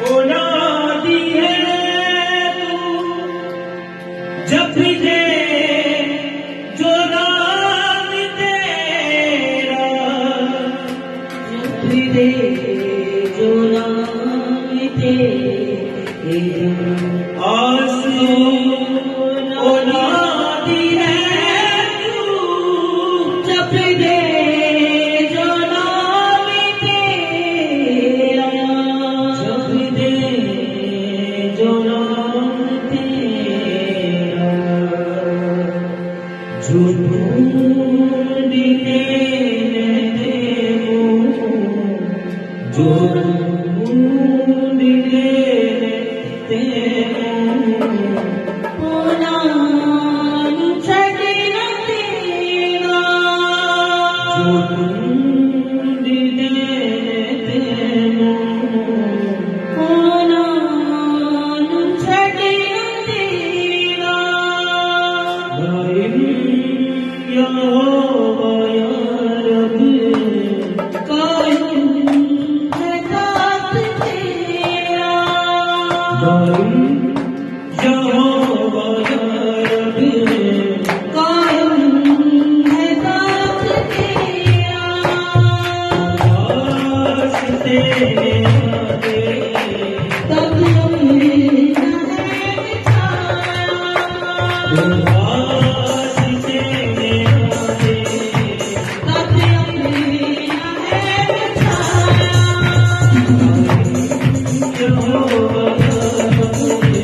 औलादी है तू, जब भी दे जो नाम तेरा, जब भी दे जो नाम तेरा, आंसू औलादी है तू, जब भी दे जो नाम तेरा, जब भी दे जो नाम तेरा, जो ढूंढते रहते हो, जो ढूंढते रहते हो, नाम छड़ना तेरा, जो ढूंढते रहते हो, नाम छड़ना तेरा, दाइम यहोवा या रब, कायम है ज़ात तेरा, दाइम यहोवा या रब, कायम है ज़ात तेरा, वास्ते आते तब अपने है बिछाया, वास्ते आते तब अपने है बिछाया, यहोवा या रब,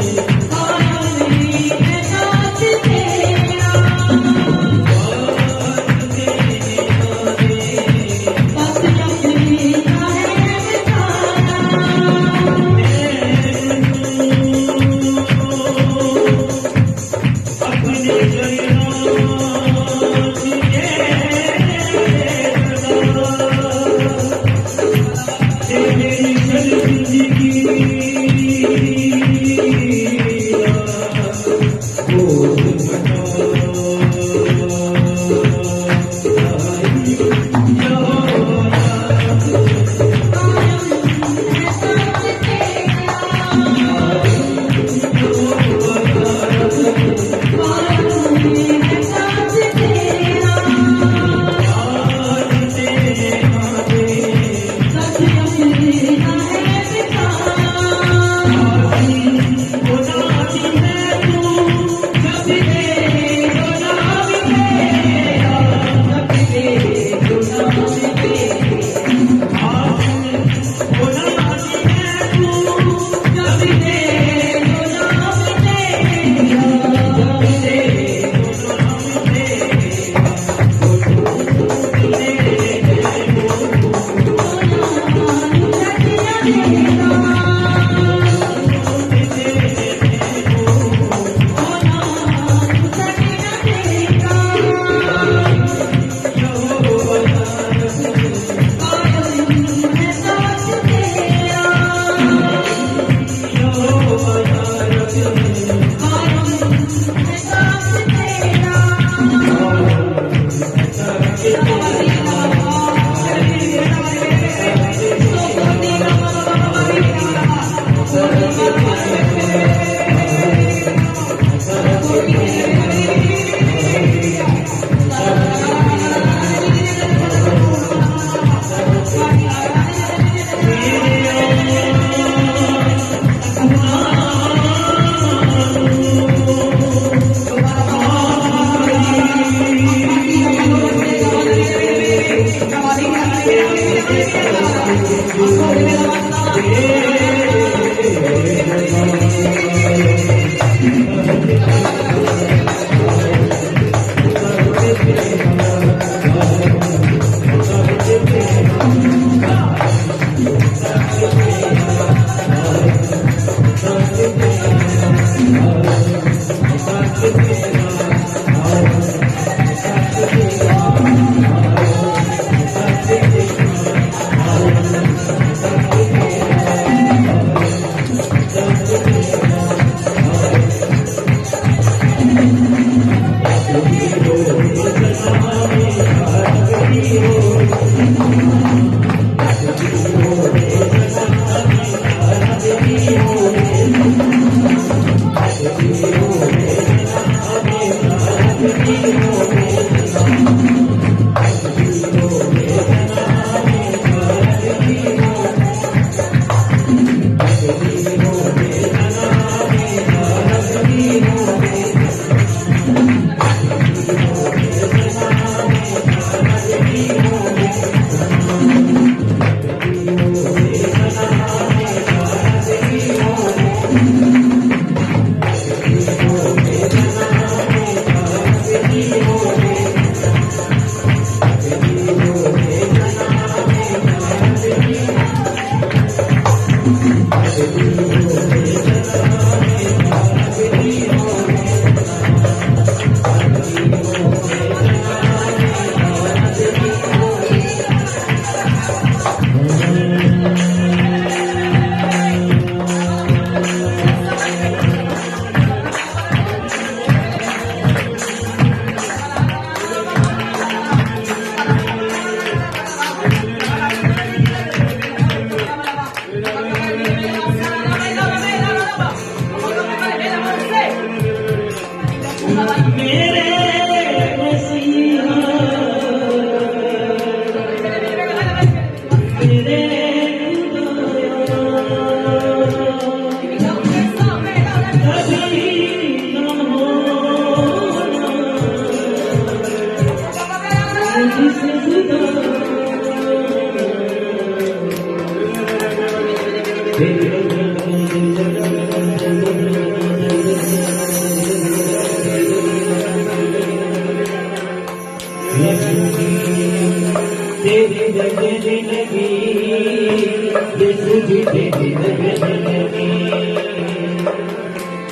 तेरी लगन लगी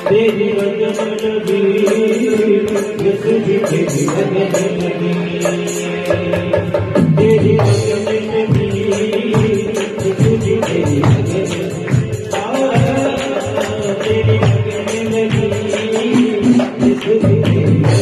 तेरी लगन लगी तेरी लगन लगी तेरी लगन लगी तुझे तेरी लगन तेरी लगन लगी तुझे तेरी लगन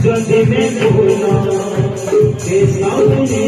गले में बोला के सामने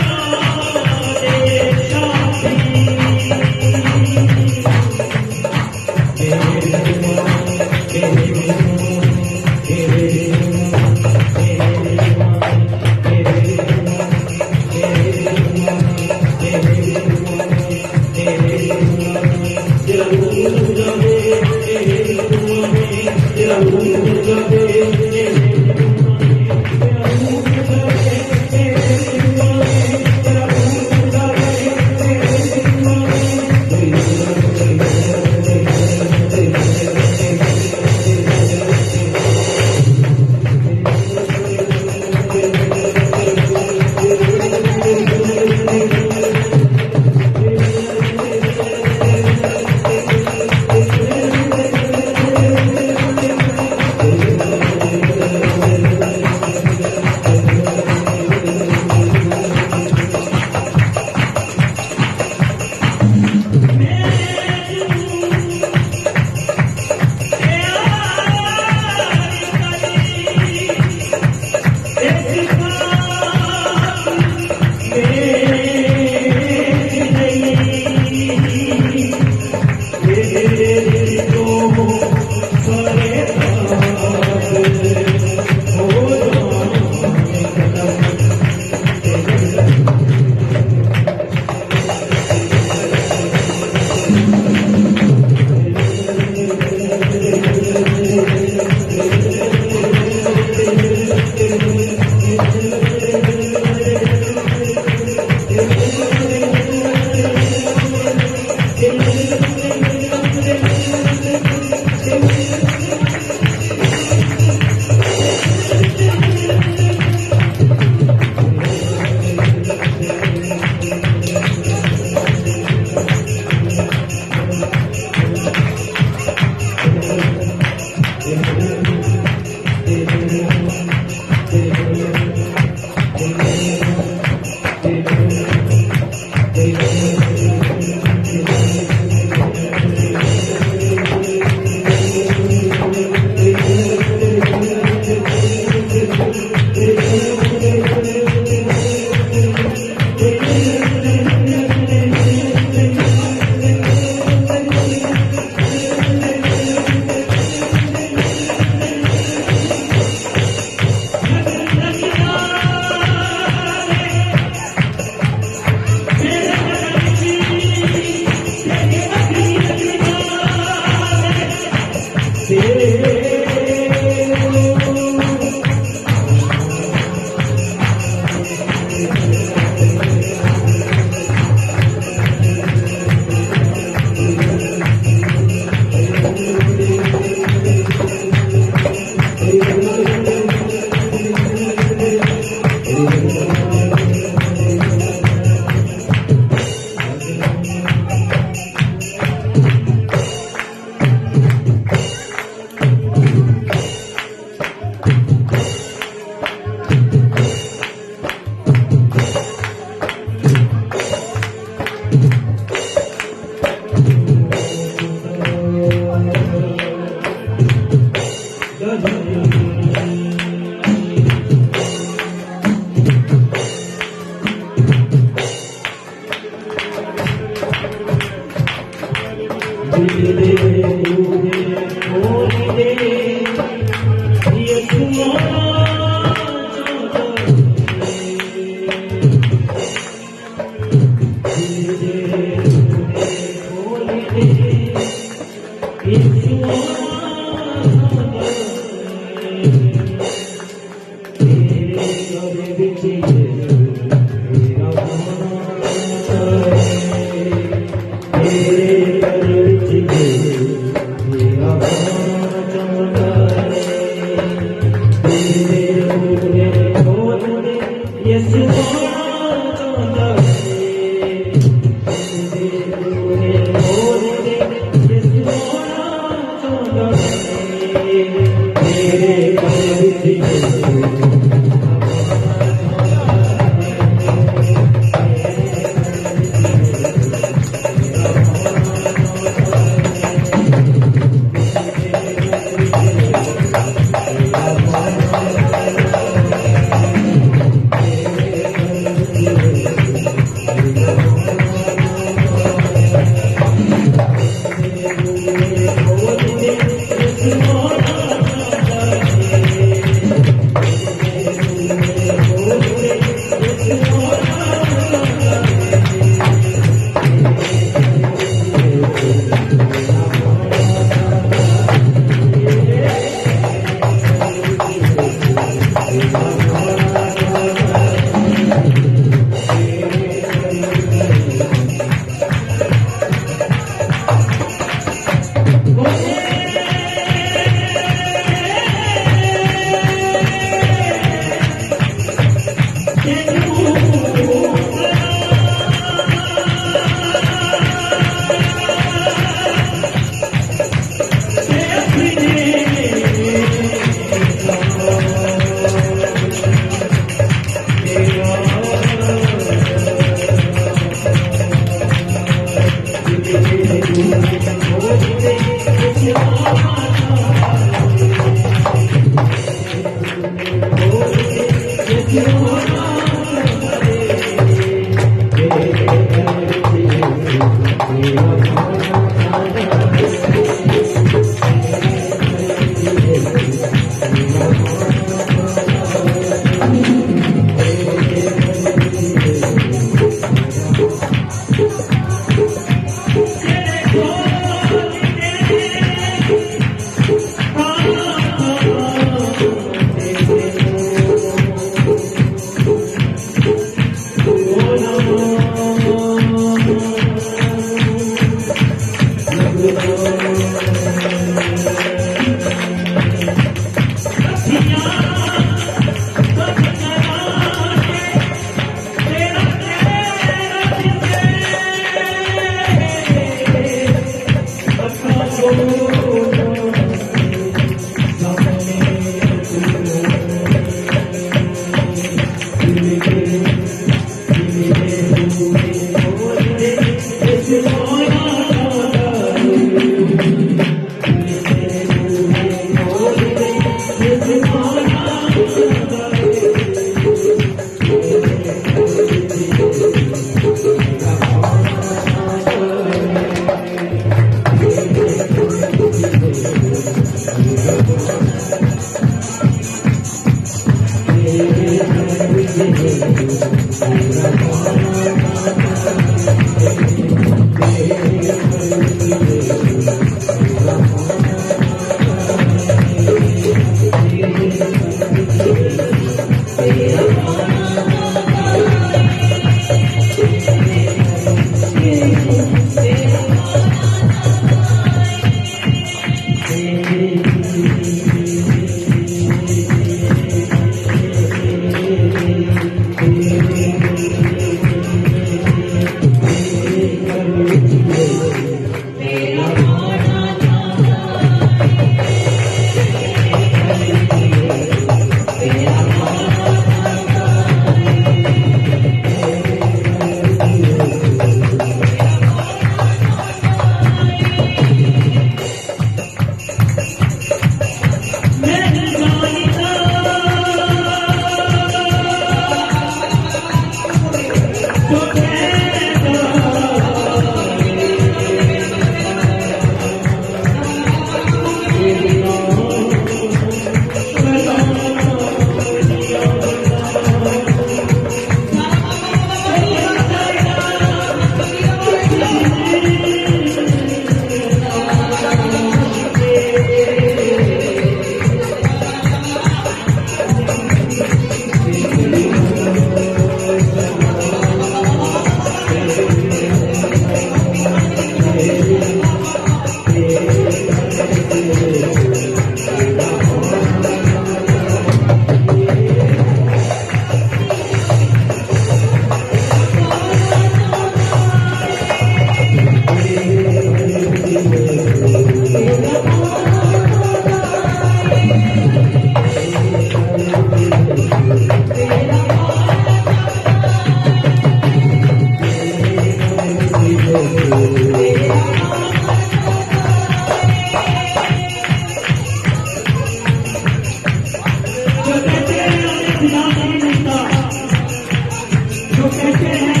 कहते हैं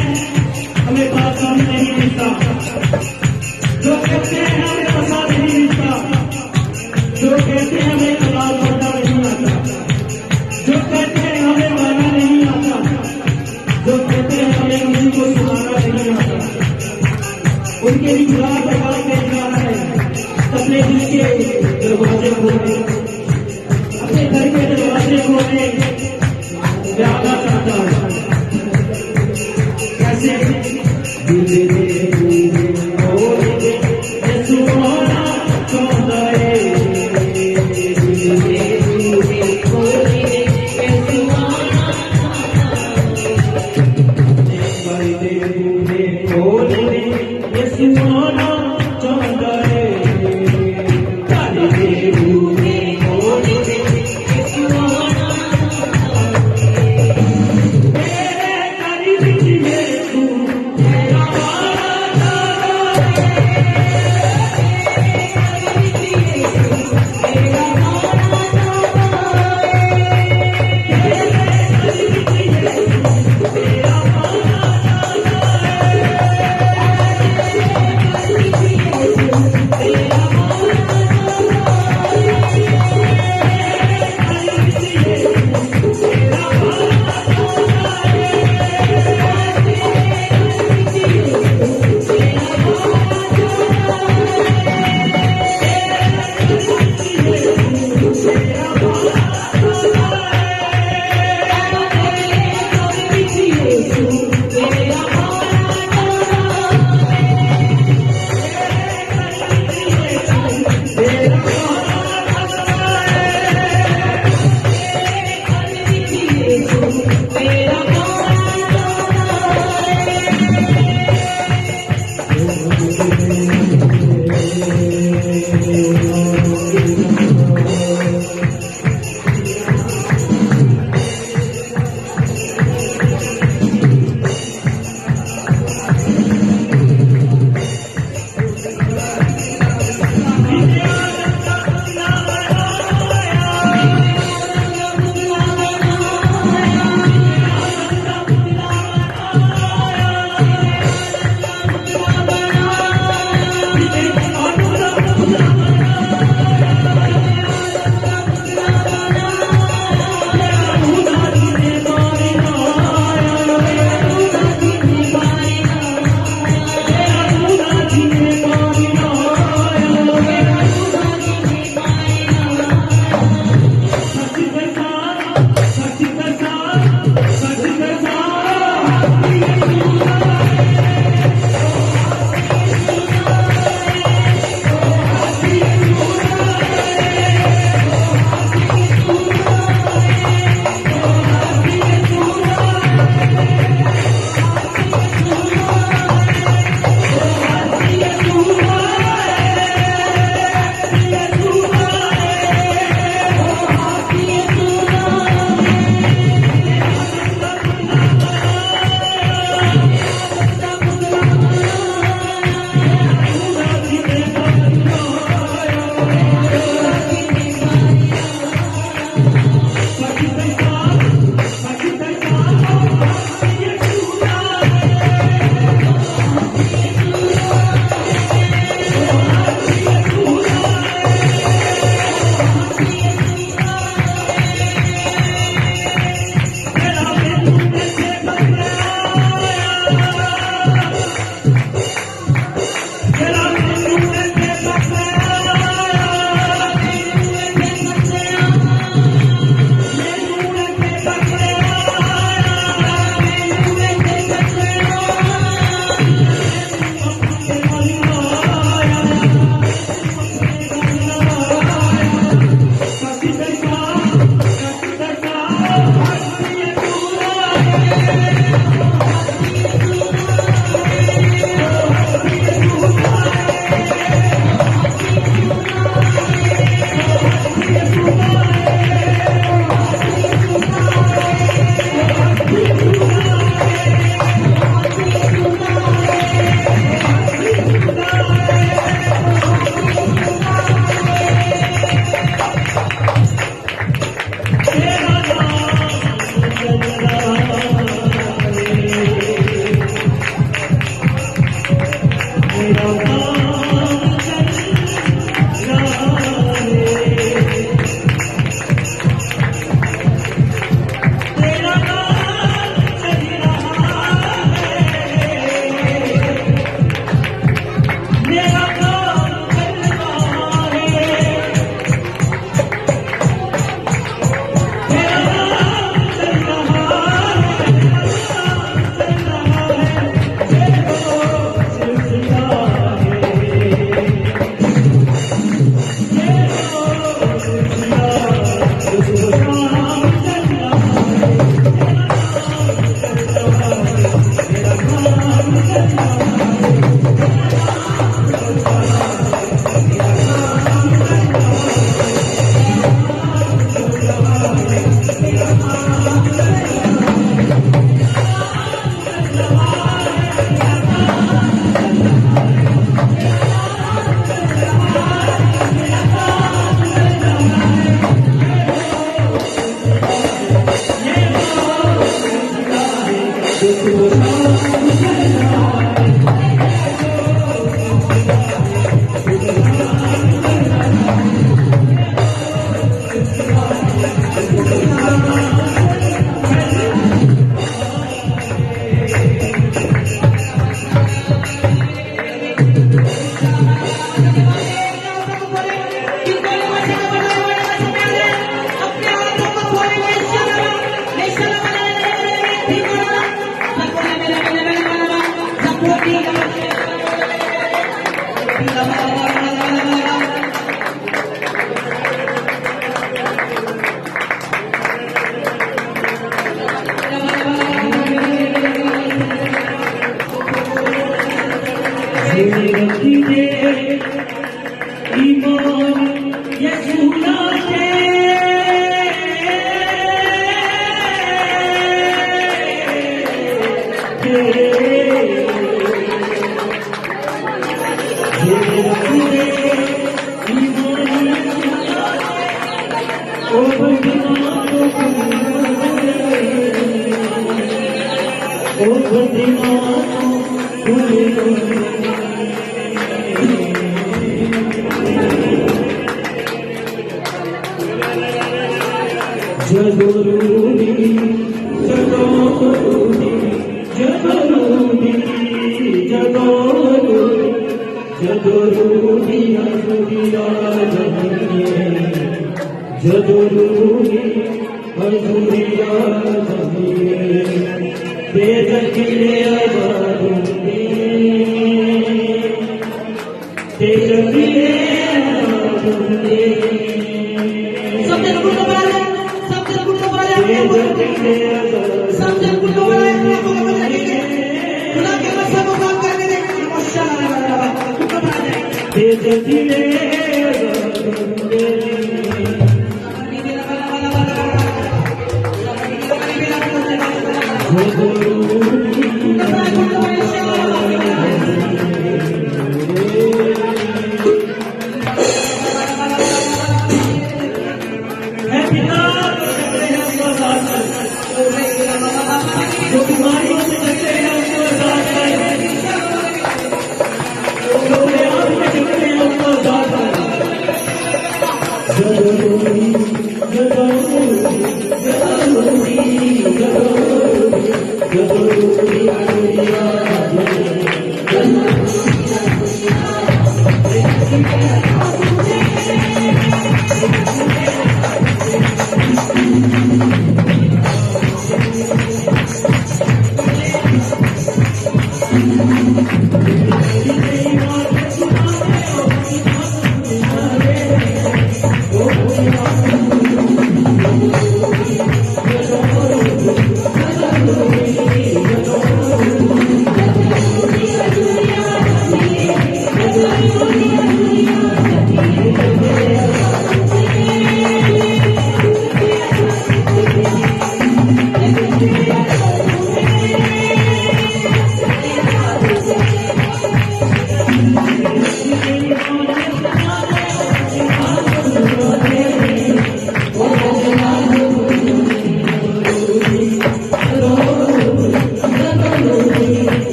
हमें बाजार नहीं मिलता, जो कहते हैं हमें प्रसाद नहीं मिलता, जो कहते हैं हमें कलाल पढ़ना नहीं आता, जो कहते हैं हमें गाना नहीं आता, जो कहते हैं हमें किसी को सुनाना नहीं आता, उनके भी बुरा दबा के जाना है। अपने दिल के दरवाजे खोले, अपने घर के दरवाजे खोले, प्याला चाहता है कैसे दूधे खोले सुहाना चाहता है, दूधे खोले सुहाना खोले सुहाना चाहता है,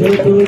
Thank you.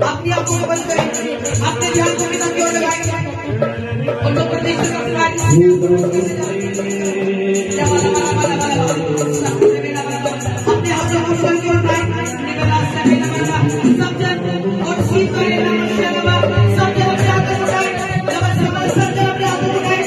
अपनी आंखों को बंद करें, अपने ध्यान को पिता की ओर लगाएं और जो परमेश्वर का कार्य अपने आप को ऊपर की ओर उठाएं, सब जन और सीख करें सब जन अपने हाथों को उठाएं, सब जन अपने हाथों को उठाएं,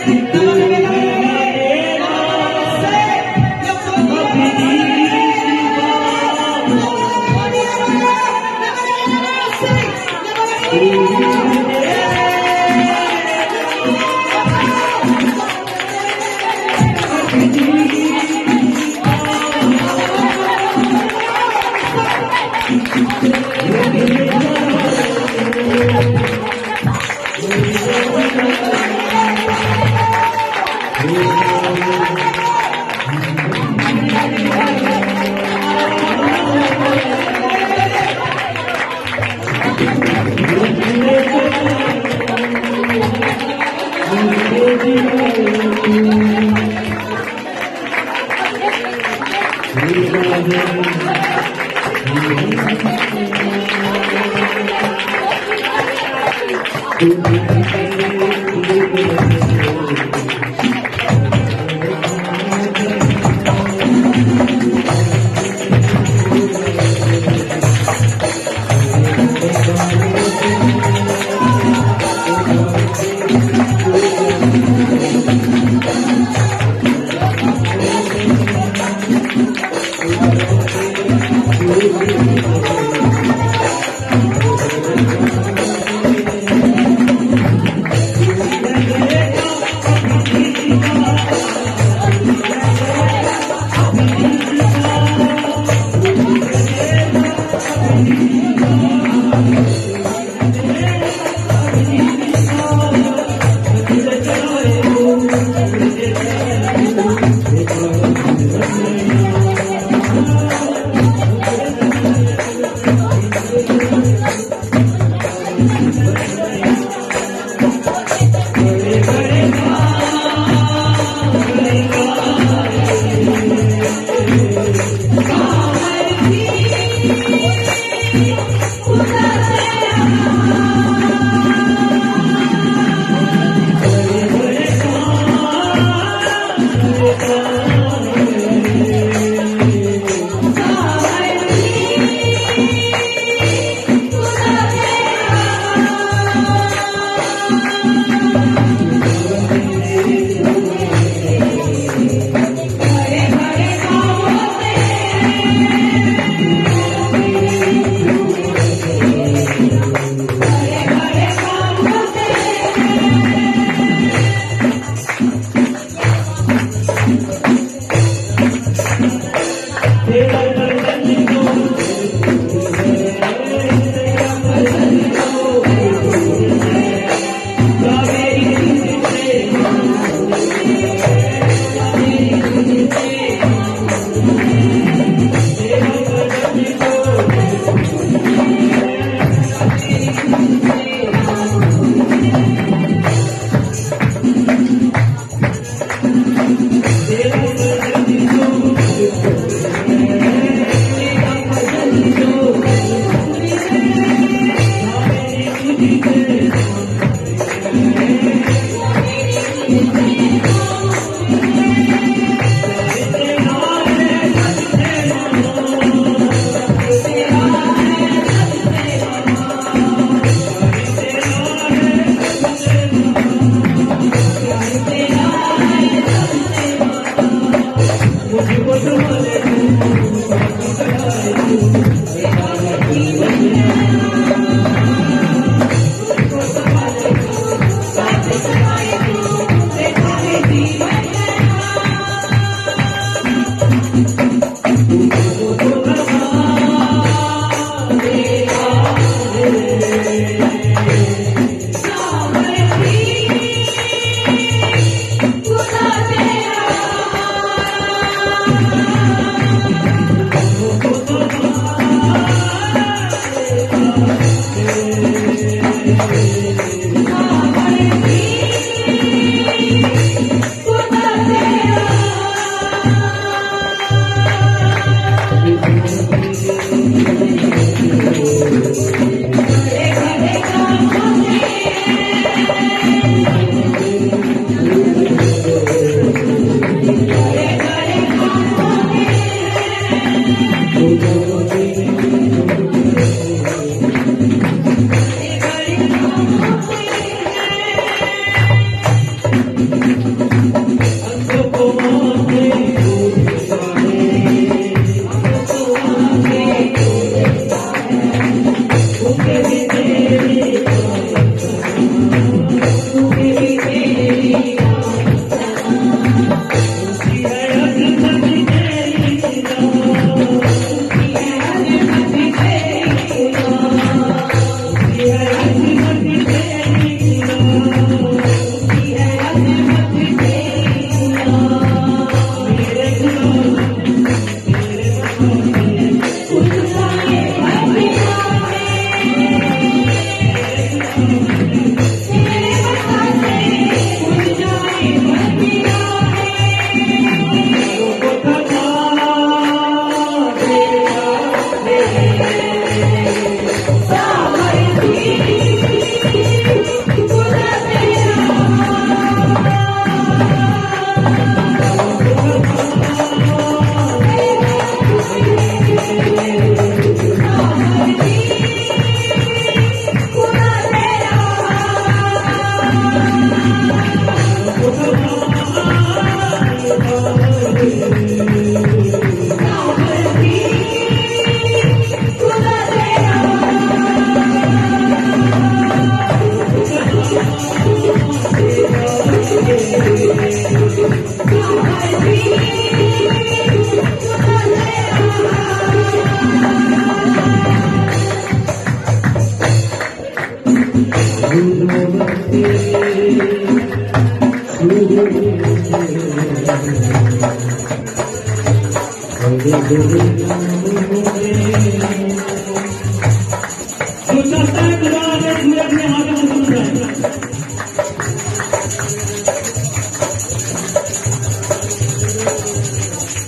जो चाहता है खुदा आगे सूरज अपने हाथों में छू जाए।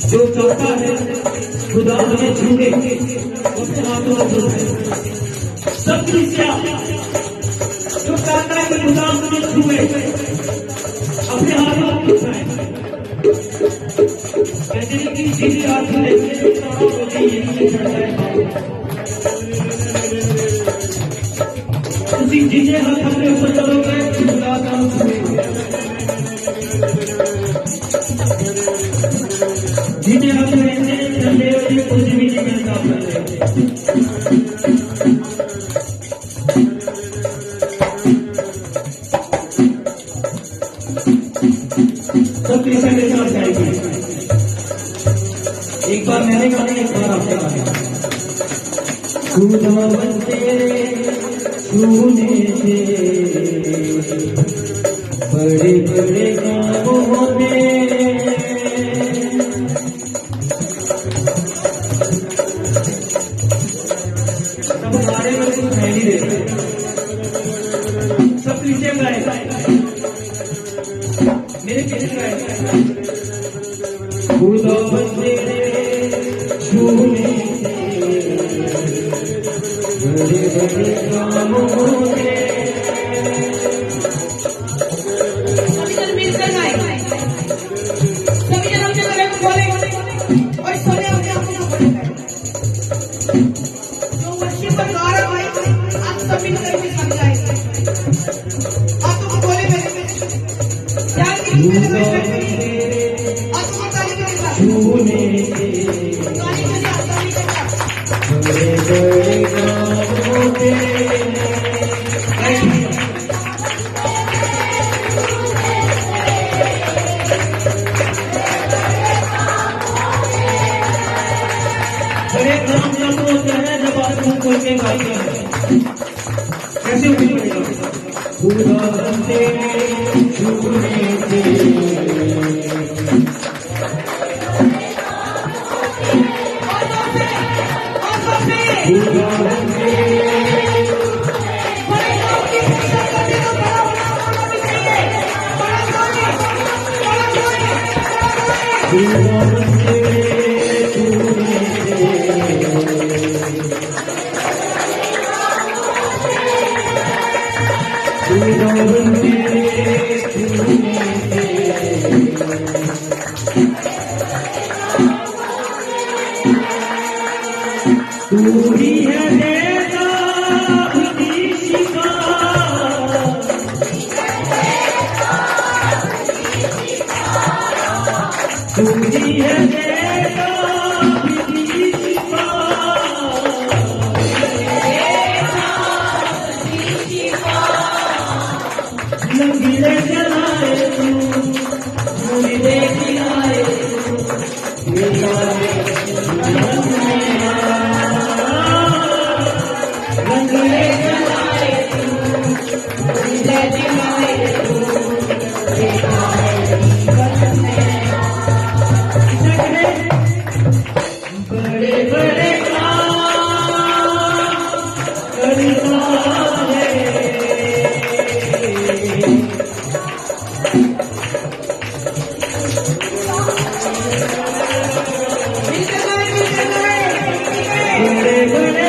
जो चाहता है खुदा हमें छूए अपने हाथों में छू जाए। सब दृश्य जो चाहता है कि खुदा हमें छूए अपने हाथों में छू जाए। कहते हैं कि सीधी हाथ में उसी जिन्हें हाथ अपने ऊपर चलोगे खुदा का जिन्हें हाथ रहते चले कुछ भी नहीं मिलता। सब पैसा के साथ जाएगी। एक बार मैंने गाने एक बार आपने गाने खुदा तेरे छूने से बड़े बड़े काम होते। सब गाने में कुछ है नहीं देते। सब पीछे गाए मेरे पीछे गाए खुदा तेरे छूने बड़े बड़े काम होते। सभी जन मिलकर गाएं। सभी जन अपने गले को खोलें और सोने अपने आप को खोलें। जो वर्षिप पर गा रहा है आप सभी मिलकर भी सम जाएंगे। हाथों को खोलें मेरे में ध्यान की हाथों को ताली के साथ छूने ताली के साथ बड़े बड़े काम होते। बड़े काम जब होते हैं जब आप मुंह खोल के गाते हैं। कैसे उठेगा खुदा तेरे छूने से तू ही है देता तू ही है बेटा लंगीले चलाए तू मुझे देख आए लंगीले चलाए बड़े बड़े काम करता है बड़े बड़े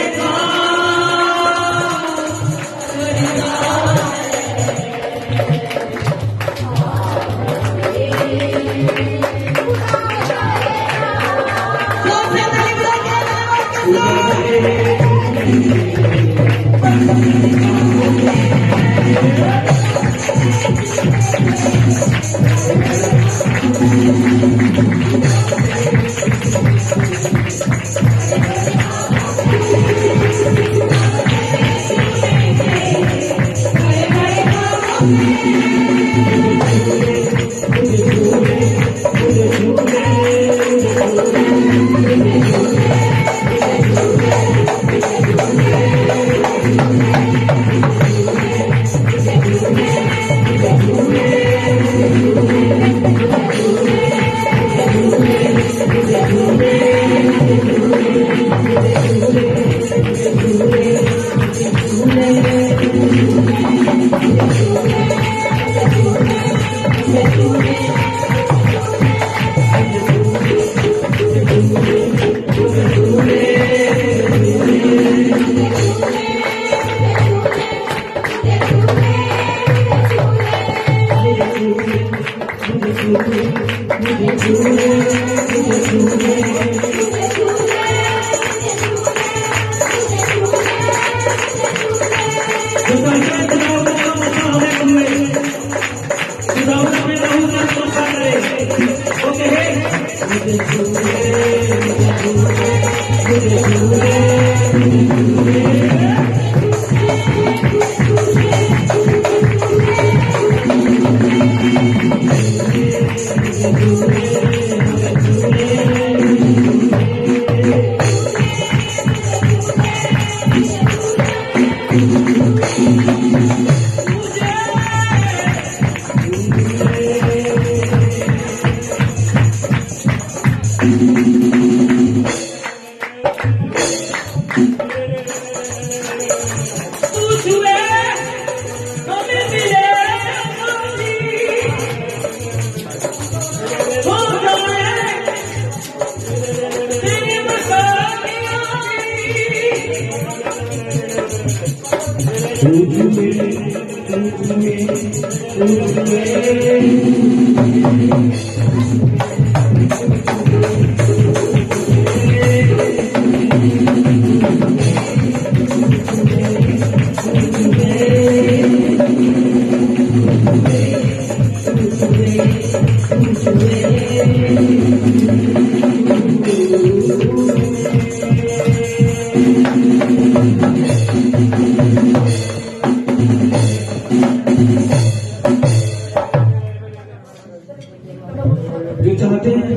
जो चाहते हैं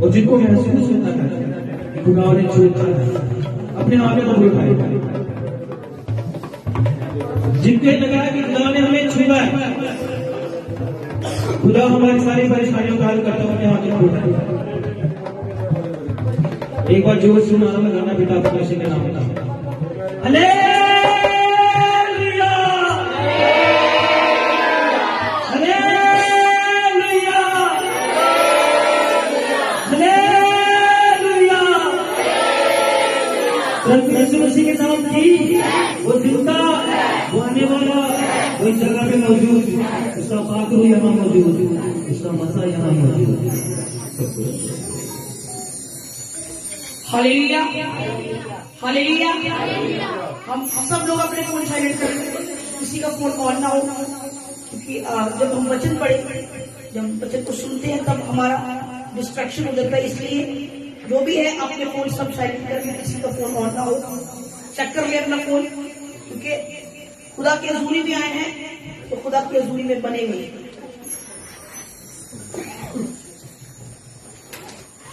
और जिनको महसूस होता है कि खुदा उन्हें छूता है, अपने आप में कबूल करें। जिनको लगा कि खुदा ने हमें छुआ है, खुदा हमारी सारी परेशानियों का हल करता है, अपने हाथ में छूता है। एक बार जोर से नारा में गाना पिता परमेश्वर के नाम में हालेलुया हालेलुया हालेलुया। यीशु मसीह के नाम की वो जिंदा, वो आने वाला, वो इस जगह पे मौजूद, उसका पाक रूह यहाँ मौजूद, उसका मसा यहाँ मौजूद। Hallelujah hallelujah. हम सब लोग अपने फोन साइलेंट करें, किसी का फोन ऑन ना हो, क्योंकि जब हम वचन पढ़े, जब हम वचन को सुनते हैं, तब हमारा डिस्ट्रैक्शन हो जाता है। इसलिए जो भी है अपने फोन सब साइलेंट करके, किसी का फोन ऑन ना हो, चेक कर ले अपना फोन, क्योंकि खुदा की हजूरी में आए हैं तो खुदा की हजूरी में बने हुए।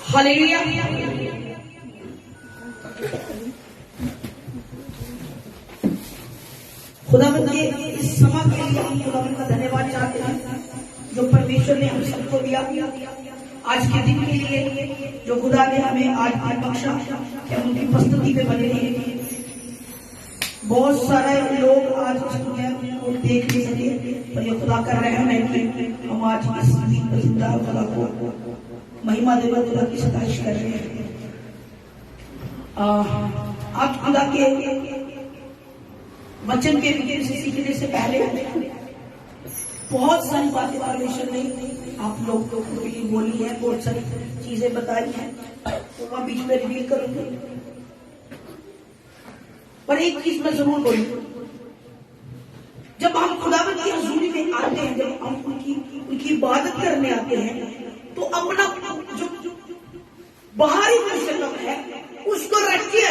हालेलुया। खुदावंद के इस समय के लिए हम खुदावंद का धन्यवाद चाहते हैं जो परमेश्वर ने हम सबको दिया आज के दिन के लिए, जो खुदा ने हमें आज बख्शा कि हम उनकी प्रस्तुति में बने हैं। बहुत सारे लोग आज इस दुनिया को देख नहीं सके, पर ये खुदा कर रहे हैं कि हम आज इस जिंदा खुदा को महिमा देकर खुदा की सताइश कर रहे हैं। आज खुदा के वचन के विषय से सीखने से पहले बहुत सारी बातें परमेश्वर ने आप लोग को भी बोली है, बहुत सारी चीजें बताई हैं, तो मैं बीच में रिवील करूंगी। पर एक चीज मैं जरूर बोलूंगी, जब हम खुदावंद की हजूरी में आते हैं, जब हम उनकी इबादत करने आते हैं, तो अपना जो बाहरी मनुष्यत्व है उसको रखिए।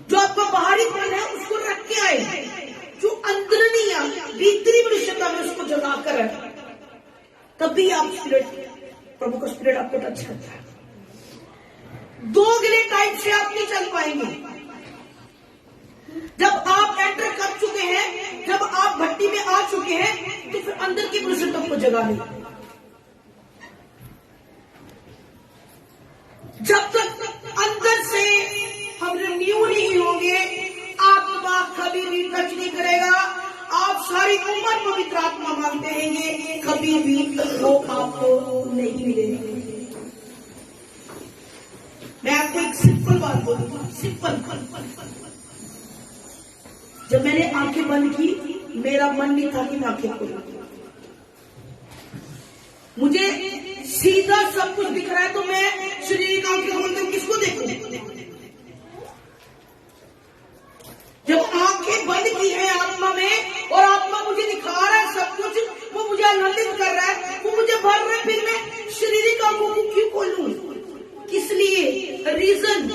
जो आपका बाहरी मन है उसको रख के आए, जो अंदरनी भीतरी मनुष्यता में उसको जगा कर रहे, तभी आप स्पिरिट, प्रभु का स्पिरिट आपको टच करता है। दोगले टाइप से आप नहीं चल पाएंगे। जब आप एंटर कर चुके हैं, जब आप भट्टी में आ चुके हैं, तो फिर अंदर की मनुष्यता को जगा ले। जब तक अंदर से हम रिन्यू नहीं होंगे, आत्मा कभी भी टच नहीं करेगा। आप सारी उम्र पवित्र आत्मा मांगते रहेंगे, कभी भी वो आपको नहीं मिलेगी। मैं आपको एक सिंपल बात बोलूंगा, सिंपल। जब मैंने आंखें बंद की, मेरा मन नहीं था कि मैं आंखें खोलूं। मुझे सीधा सब कुछ दिख रहा है, तो मैं शरीर की आंखें खोलकर किसको देखूं? जब आंखें बंद की है आत्मा में, और आत्मा मुझे दिखा रहा है सब कुछ, वो मुझे आनंदित कर रहा है, वो मुझे भर रहा है, फिर मैं शारीरिक आंखों को क्यों खोलूं? किस लिए? रीजन,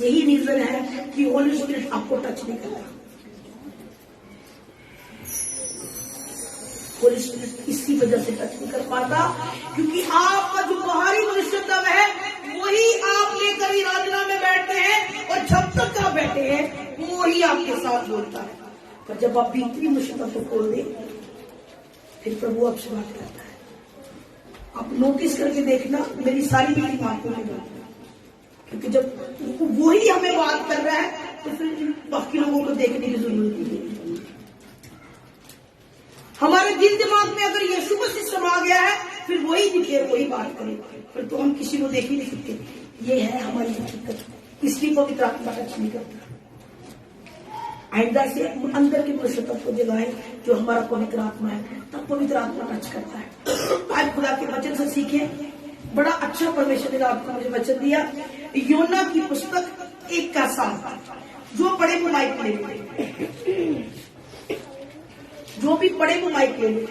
यही रीजन है कि होली स्पिरिट आपको टच नहीं करता। होली स्पिरिट इसी वजह से टच नहीं कर पाता, क्योंकि आपका जो बाहरी मनुष्यत्व है वही आप लेकर आराधना में बैठते हैं, और जब तक आप बैठे हैं वो ही आपके साथ बोलता है। पर जब आप भीतरी मनुष्यत्व को खोल दें, फिर प्रभु आपसे बात करता है। आप नोटिस करके देखना, मेरी सारी मीटिंग आपको नहीं बात, क्योंकि जब वही हमें बात कर रहा है तो फिर बाकी लोगों को देखने की जरूरत नहीं है। हमारे दिल दिमाग में अगर यीशु मसीह समा गया है, फिर वही दिखे, वही बात करे, फिर तो हम किसी को देख ही नहीं सकते। ये है हमारी हकीकत, इसलिए पवित्र आत्मा टच नहीं करता। आइंदा से अंदर के मनुष्यत्व को जगाए, जो हमारा पवित्र आत्मा है, तब पवित्र आत्मा टच करता है। आज खुदा के वचन से सीखे, बड़ा अच्छा परमेश्वर ने आपको मुझे वचन दिया। योना की पुस्तक 1 का 7, जो पढ़े वो माइक ले लें, जो भी पढ़े वो माइक ले लें।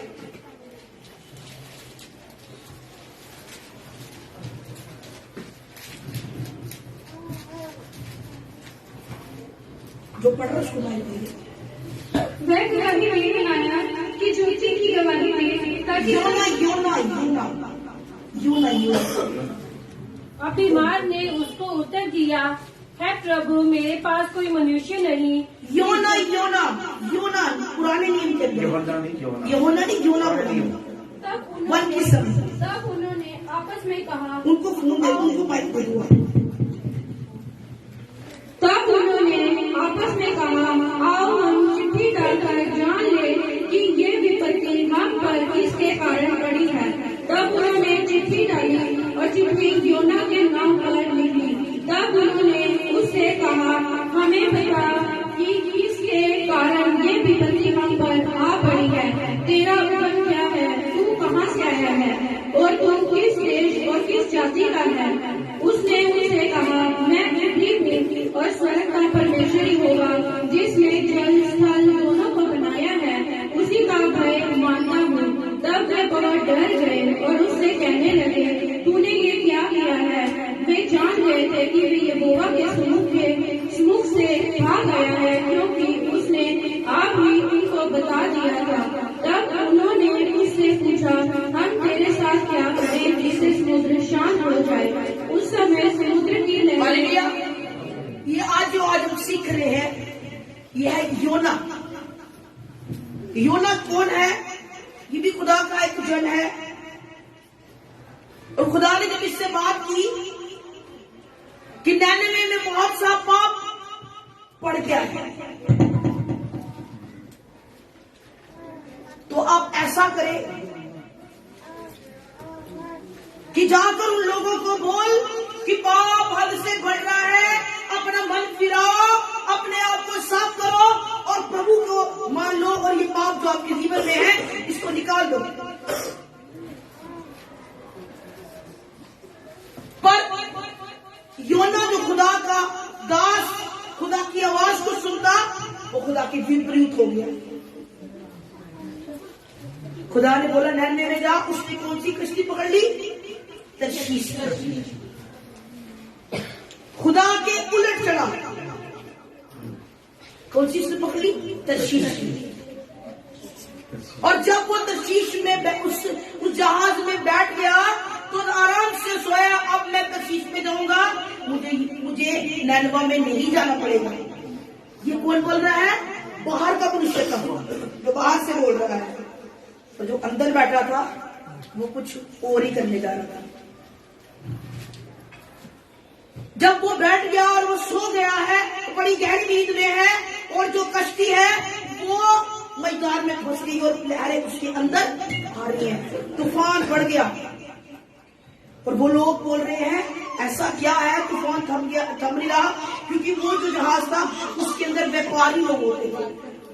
जो पढ़ रहा उसको माइक ले लें। वह गवाही वही बनाया कि ज्योति की गवाही में, ताकि बीमार ने उसको उत्तर दिया, है प्रभु, मेरे पास कोई मनुष्य नहीं। योना पुराने नियम के अंदर योना नहीं, योना तब उन्होंने आपस में कहा, उनको फोन दे, उनको माइक दे हुआ। तब उन्होंने आपस में कहा, आओ हम चिट्ठी डालकर जान ले कि ये विपत्ति हम पर किसके कारण पड़ी है। तब उन्होंने चिट्ठी डाली और चिट्ठी योना के नाम पर लिखी। तब उन्होंने उससे कहा, हमें बता कि किसके कारण ये विपत्ति हम पर आ पड़ी है। तेरा उद्गम क्या है? तू कहाँ से आया है? और तू किस देश और किस जाति का है? उसने उनसे कहा, मैं इब्री हूँ और स्वर्ग का परमेश्वर ही होगा, जिसने जल स्थल दोनों को बनाया है, उसी का भय मानता हूँ। तब डर गए और उससे कहने लगे, तूने ये क्या किया है? वे जान गए थे कि वे यहोवा के सम्मुख से भाग गया है, क्योंकि उसने आप ही उनको बता दिया था। तब उन्होंने उससे पूछा, हम तेरे साथ क्या करें जिससे समुद्र शांत हो जाए? उस समय समुद्र की लहरें। हालेलुया। ये आज हम सीख रहे हैं, यह है योना। योना कौन है? ये भी खुदा का एक जन है। और खुदा ने जब इससे बात की कि नैनवे में बहुत सा पाप पड़ गया है, तो आप ऐसा करें कि जाकर उन लोगों को बोल कि पाप हद से बढ़ रहा है, अपना मन फिराओ, अपने आप को साफ करो और प्रभु को मान लो, और ये पाप जो आपके जीवन में है इसको निकाल दो। पर योना जो खुदा का दास, खुदा की आवाज को सुनता, वो खुदा के विपरीत हो गया। खुदा ने बोला नैनवे में जा। उसने कौन सी कश्ती पकड़ ली? तर्शीश। खुदा के उलट चला। कौन सी उसने पकड़ी? तर्शीश। और जब वो तर्शीश में उस जहाज में बैठ गया तो आराम से सोया। अब मैं तर्शीश में जाऊंगा, मुझे नैनवा में नहीं जाना पड़ेगा। ये कौन बोल रहा है? बाहर का मनुष्य था, जो बाहर से बोल रहा है। तो जो अंदर बैठा था वो कुछ और ही करने जा रहा था। जब वो बैठ गया और वो सो गया है, बड़ी गहरी नींद में है, और जो कश्ती है वो मैदान में फंस गई और लहरें उसके अंदर आ रही हैं। तूफान बढ़ गया और वो लोग बोल रहे हैं ऐसा क्या है, तूफान थम नहीं रहा। क्योंकि वो जो जहाज था उसके अंदर व्यापारी लोग होते थे,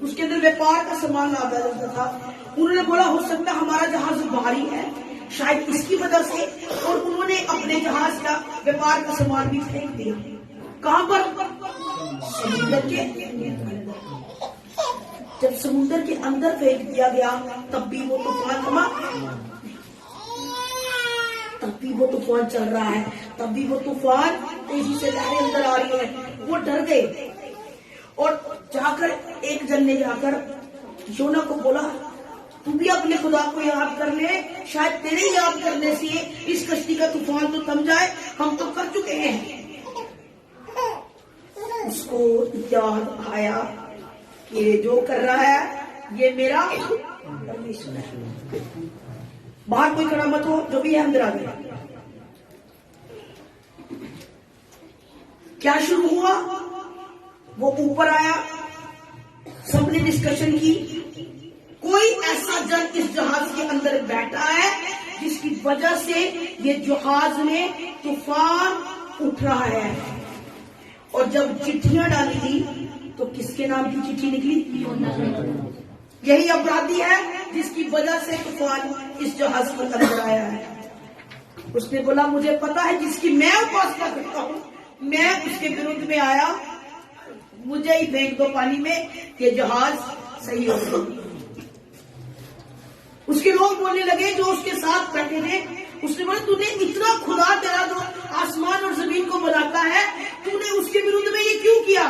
उसके अंदर व्यापार का सामान आता जाता था। उन्होंने बोला हो सकता है हमारा जहाज भारी है, शायद इसकी वजह से, और उन्होंने अपने जहाज का व्यापार का सामान भी फेंक दिया। कहां पर? समुद्र के अंदर। जब समुद्र के अंदर फेंक दिया गया तब भी वो तूफान थमा, तब भी वो तूफान चल रहा है, तब भी वो तूफान तेजी से लहरें अंदर आ रही है। वो डर गए और जाकर एक जन ने जाकर योना को बोला, तू भी अपने खुदा को याद कर ले, शायद तेरे याद करने से इस कश्ती का तूफान तो थम जाए, हम तो कर चुके हैं। उसको याद आया कि जो कर रहा है ये मेरा परमेश्वर है। बाहर कोई खड़ा मत हो, जो भी है अंदर आ गया। क्या शुरू हुआ? वो ऊपर आया, सबने डिस्कशन की। कोई ऐसा जन इस जहाज के अंदर बैठा है जिसकी वजह से ये जहाज में तूफान उठ रहा है। और जब चिट्ठियां डाली थी तो किसके नाम की चिट्ठी निकली? यही अपराधी है जिसकी वजह से तूफान इस जहाज के अंदर आया है। उसने बोला मुझे पता है जिसकी मैं उपासना करता हूं, मैं उसके विरुद्ध में आया, मुझे ही फेंक दो पानी में, ये जहाज सही हो गया। उसके लोग बोलने लगे जो उसके साथ बैठे थे, उसने बोला तूने इतना खुदा तेरा जो आसमान और जमीन को बनाता है, तूने उसके विरुद्ध में ये क्यों किया?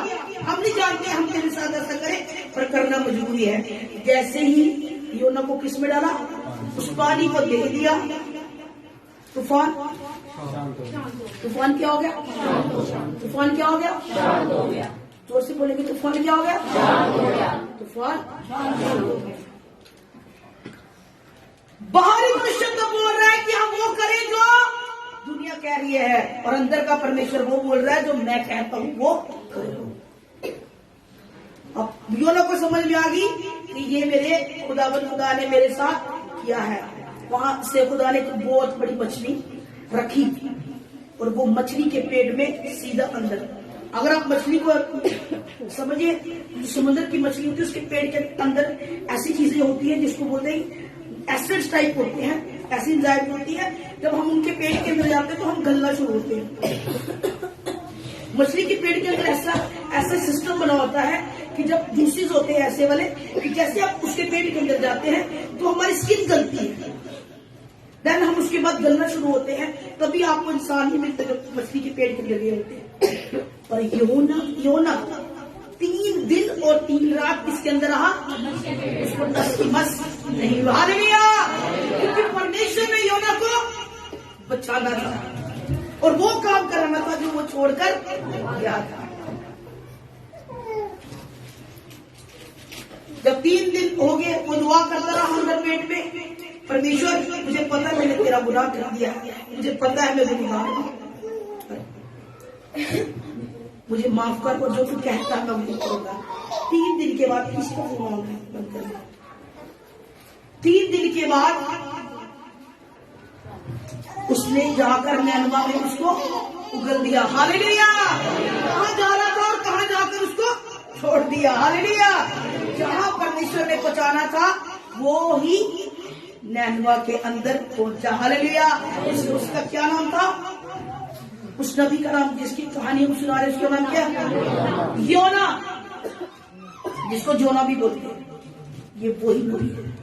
हम नहीं जानते हम तेरे साथ ऐसा करें, पर करना मजबूरी है। जैसे ही योना को किस में डाला? उस पानी को दे दिया, तूफान क्या हो गया? तूफान क्या हो गया? जोर से बोलेंगे तूफान क्या हो गया? तूफान। बाहरी मनुष्य तो बोल रहा है कि हम वो करें जो दुनिया कह रही है, और अंदर का परमेश्वर वो बोल रहा है जो मैं कहता हूं वो करो। अब योना को समझ में आ गई कि ये मेरे खुदा ने मेरे साथ किया है। वहां से खुदा ने बहुत बड़ी मछली रखी और वो मछली के पेट में सीधा अंदर। अगर आप मछली को समझिए, जो समुद्र की मछली होती है उसके पेट के अंदर ऐसी चीजें होती है जिसको बोलते हैं एसिड्स टाइप होते हैं, ऐसी एंजाइम होती है। जब हम उनके पेट के अंदर जाते हैं तो हम गलना शुरू होते हैं। मछली के पेट के अंदर ऐसा सिस्टम बना होता है कि जब जूसेस होते हैं ऐसे वाले, कि जैसे आप उसके पेट के अंदर जाते हैं तो हमारी स्किन गलती है, देन हम उसके बाद गलना शुरू होते हैं, तभी आपको इंसान ही मिलते जो मछली के पेट के लगे होते हैं। पर योना 3 दिन और 3 रात इसके अंदर रहा, उसको नस की मस नहीं बाहर लिया, क्योंकि परमेश्वर ने योना को बचाना था और वो काम कराना था जो वो छोड़कर गया था। जब 3 दिन हो गए, वो दुआ करता रहा अंदर पेट में, परमेश्वर मुझे पता है मैंने तेरा गुनाह कर दिया, मुझे पता है मैं गुनहगार हूं, मुझे माफ कर, और जो तू कहता है मैं वो करूंगा। 3 दिन के बाद किसको बंद कर दिया। 3 दिन के बाद उसने जाकर नैनवा में उसको उगल दिया। हालेलुया। कहां जा रहा था और कहां जाकर उसको छोड़ दिया। हालेलुया। जहां परमेश्वर ने पहुंचाना था वो ही नैनवा के अंदर पहुंचा। हालेलुया। उसका क्या नाम था? उस नबी का नाम, जिसकी कहानी हम सुना रहे, उसका नाम क्या? योना, जिसको जोना भी बोलते हैं। ये वही नबी है।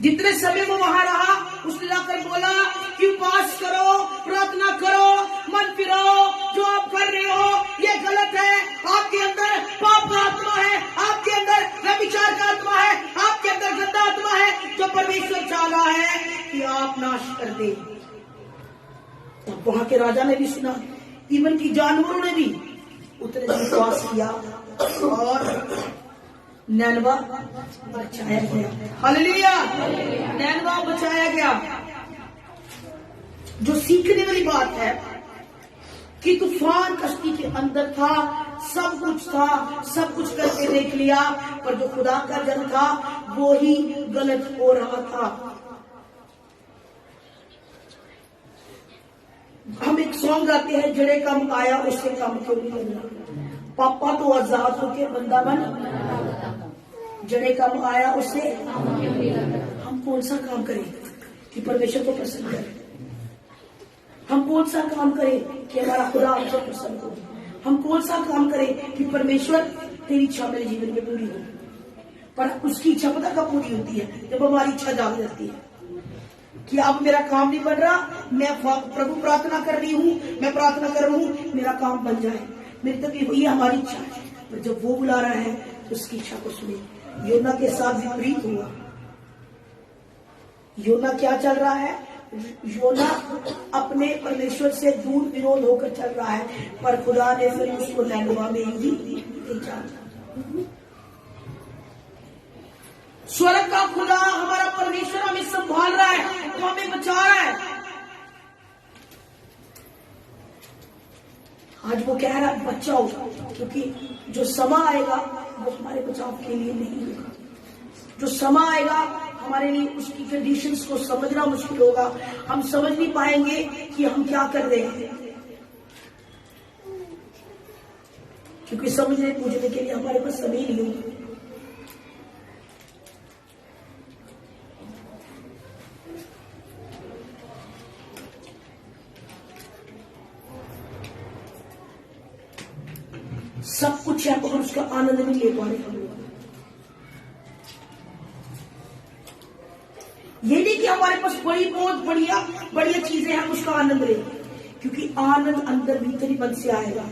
जितने समय वो वहां रहा, उसने जाकर बोला कि उपवास करो, प्रार्थना करो, मन फिरो, जो आप कर रहे हो ये गलत है, आपके अंदर पाप का आत्मा है, आपके अंदर व्यभिचार का आत्मा है, आपके अंदर गंदा आत्मा है, जो परमेश्वर चाह रहा है कि आप नाश कर दे। तब वहां के राजा ने भी सुना, इवन की जानवरों ने भी उतने विश्वास किया और नैनवा बचाया गया। हालेलुया। नैनवा बचाया गया। जो सीखने वाली बात है कि तूफान कश्ती के अंदर था, सब कुछ था, सब कुछ करके देख लिया, पर जो खुदा का जन था वो ही गलत हो रहा था। हम एक सॉन्ग गाते हैं, जड़े कम आया उससे कम क्यों नहीं लगना, पापा तो आजाद होके बंदा बन, जड़े कम आया उससे हम कौन सा काम करें कि परमेश्वर को प्रसन्न करें? हम कौन सा काम करें कि हमारा खुदा हमसे प्रसन्न हो? हम कौन सा काम करें कि परमेश्वर तेरी इच्छा मेरे जीवन में पूरी हो? पर उसकी इच्छा पता कब पूरी होती है? जब हमारी इच्छा जाग जाती है कि अब मेरा काम नहीं बन रहा, मैं प्रभु प्रार्थना कर रही हूँ, मैं प्रार्थना कर रहा हूँ, मेरा काम बन जाए, मेरी तक ये हमारी इच्छा है। पर जब वो बुला रहा है तो उसकी इच्छा को सुने। योना के साथ विपरीत हुआ। योना क्या चल रहा है? योना अपने परमेश्वर से दूर विरोध होकर चल रहा है, पर खुदा ने फिर उसको नैनवा में ही भेजा। स्वर्ग का खुदा हमारा परमेश्वर हमें संभाल रहा है, तो हमें बचा रहा है। आज वो कह रहा है बचाओ, क्योंकि जो समय आएगा वो हमारे बचाव के लिए नहीं होगा। जो समय आएगा हमारे लिए उसकी कंडीशंस को समझना मुश्किल होगा। हम समझ नहीं पाएंगे कि हम क्या कर रहे हैं, क्योंकि समझने पूछने के लिए हमारे पास समय नहीं होगा। सब कुछ है पर उसका आनंद नहीं ले पा रहे हम लोग। ये नहीं कि हमारे पास बहुत बढ़िया चीजें हैं, उसका आनंद ले, क्योंकि आनंद अंदर भीतरी मन से आएगा,